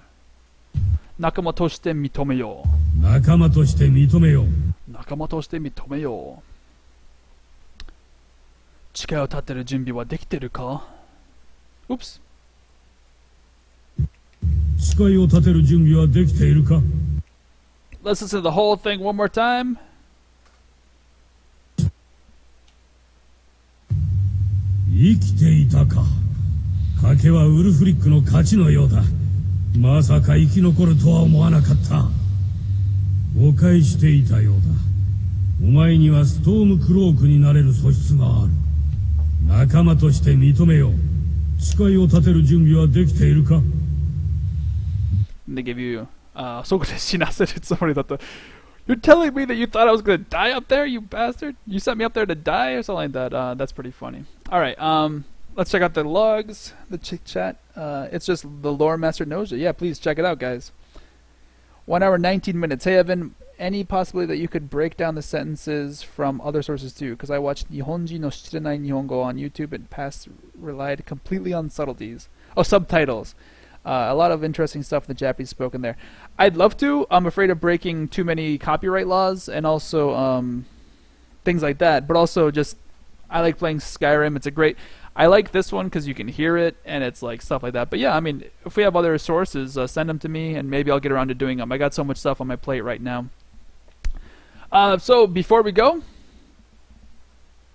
Speaker 1: 仲間として認めよう。
Speaker 2: 仲間として認めよう。
Speaker 1: 仲間として認めよう。誓いを立てる準備はできてるか？ Oops。
Speaker 2: 誓いを立てる準備はできているか？
Speaker 1: Let's listen to the whole thing one more time.
Speaker 2: 生きていたか。賭けはウルフリックの勝ちのようだ。まさか生き残るとは思わなかった。誤解していたようだ。お前にはストームクロークになれる素質がある。仲間として認めよう。誓いを立てる準備はできているか？
Speaker 1: They give you そうこれ死なせるつもりだった。You're telling me that you thought I was gonna die up there, you bastard? You sent me up there to die or something like that. That's pretty funny. Alright, let's check out the logs, the chit chat. It's just the Lore Master Noja. Yeah, please check it out, guys. 1 hour 19 minutes. Hey Evan, any possibility that you could break down the sentences from other sources too? Because I watched Nihonji no Shichiranai Nihongo on YouTube and past relied completely on subtleties. Oh, subtitles. A lot of interesting stuff in the Japanese spoken there. I'd love to. I'm afraid of breaking too many copyright laws and also things like that. But also just, I like playing Skyrim. It's a great... I like this one because you can hear it and it's like stuff like that. But yeah, I mean, if we have other sources, send them to me and maybe I'll get around to doing them. I got so much stuff on my plate right now. So before we go,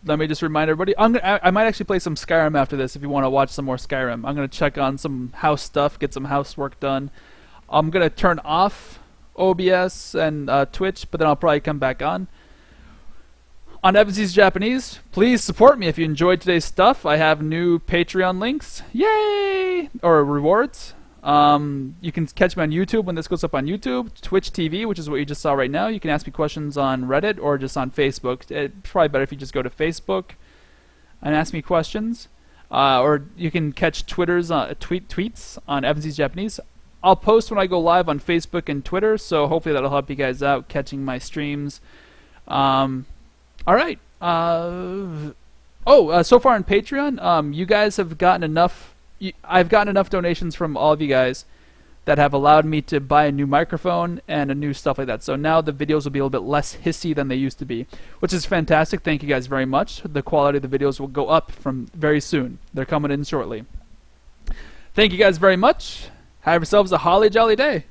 Speaker 1: let me just remind everybody, I might actually play some Skyrim after this if you want to watch some more Skyrim. I'm going to check on some house stuff, get some housework done. I'm going to turn off OBS and Twitch, but then I'll probably come back on. On Evansy's Japanese, please support me if you enjoyed today's stuff. I have new Patreon links. Yay! Or rewards. You can catch me on YouTube when this goes up on YouTube. Twitch TV, which is what you just saw right now. You can ask me questions on Reddit or just on Facebook. It's probably better if you just go to Facebook and ask me questions. Or you can catch tweets on Evansy's Japanese. I'll post when I go live on Facebook and Twitter, so hopefully that'll help you guys out catching my streams. Alright. So far on Patreon, you guys have gotten enough... I've gotten enough donations from all of you guys that have allowed me to buy a new microphone and a new stuff like that. So now the videos will be a little bit less hissy than they used to be, which is fantastic. Thank you guys very much. The quality of the videos will go up from very soon. They're coming in shortly. Thank you guys very much. Have yourselves a holly jolly day.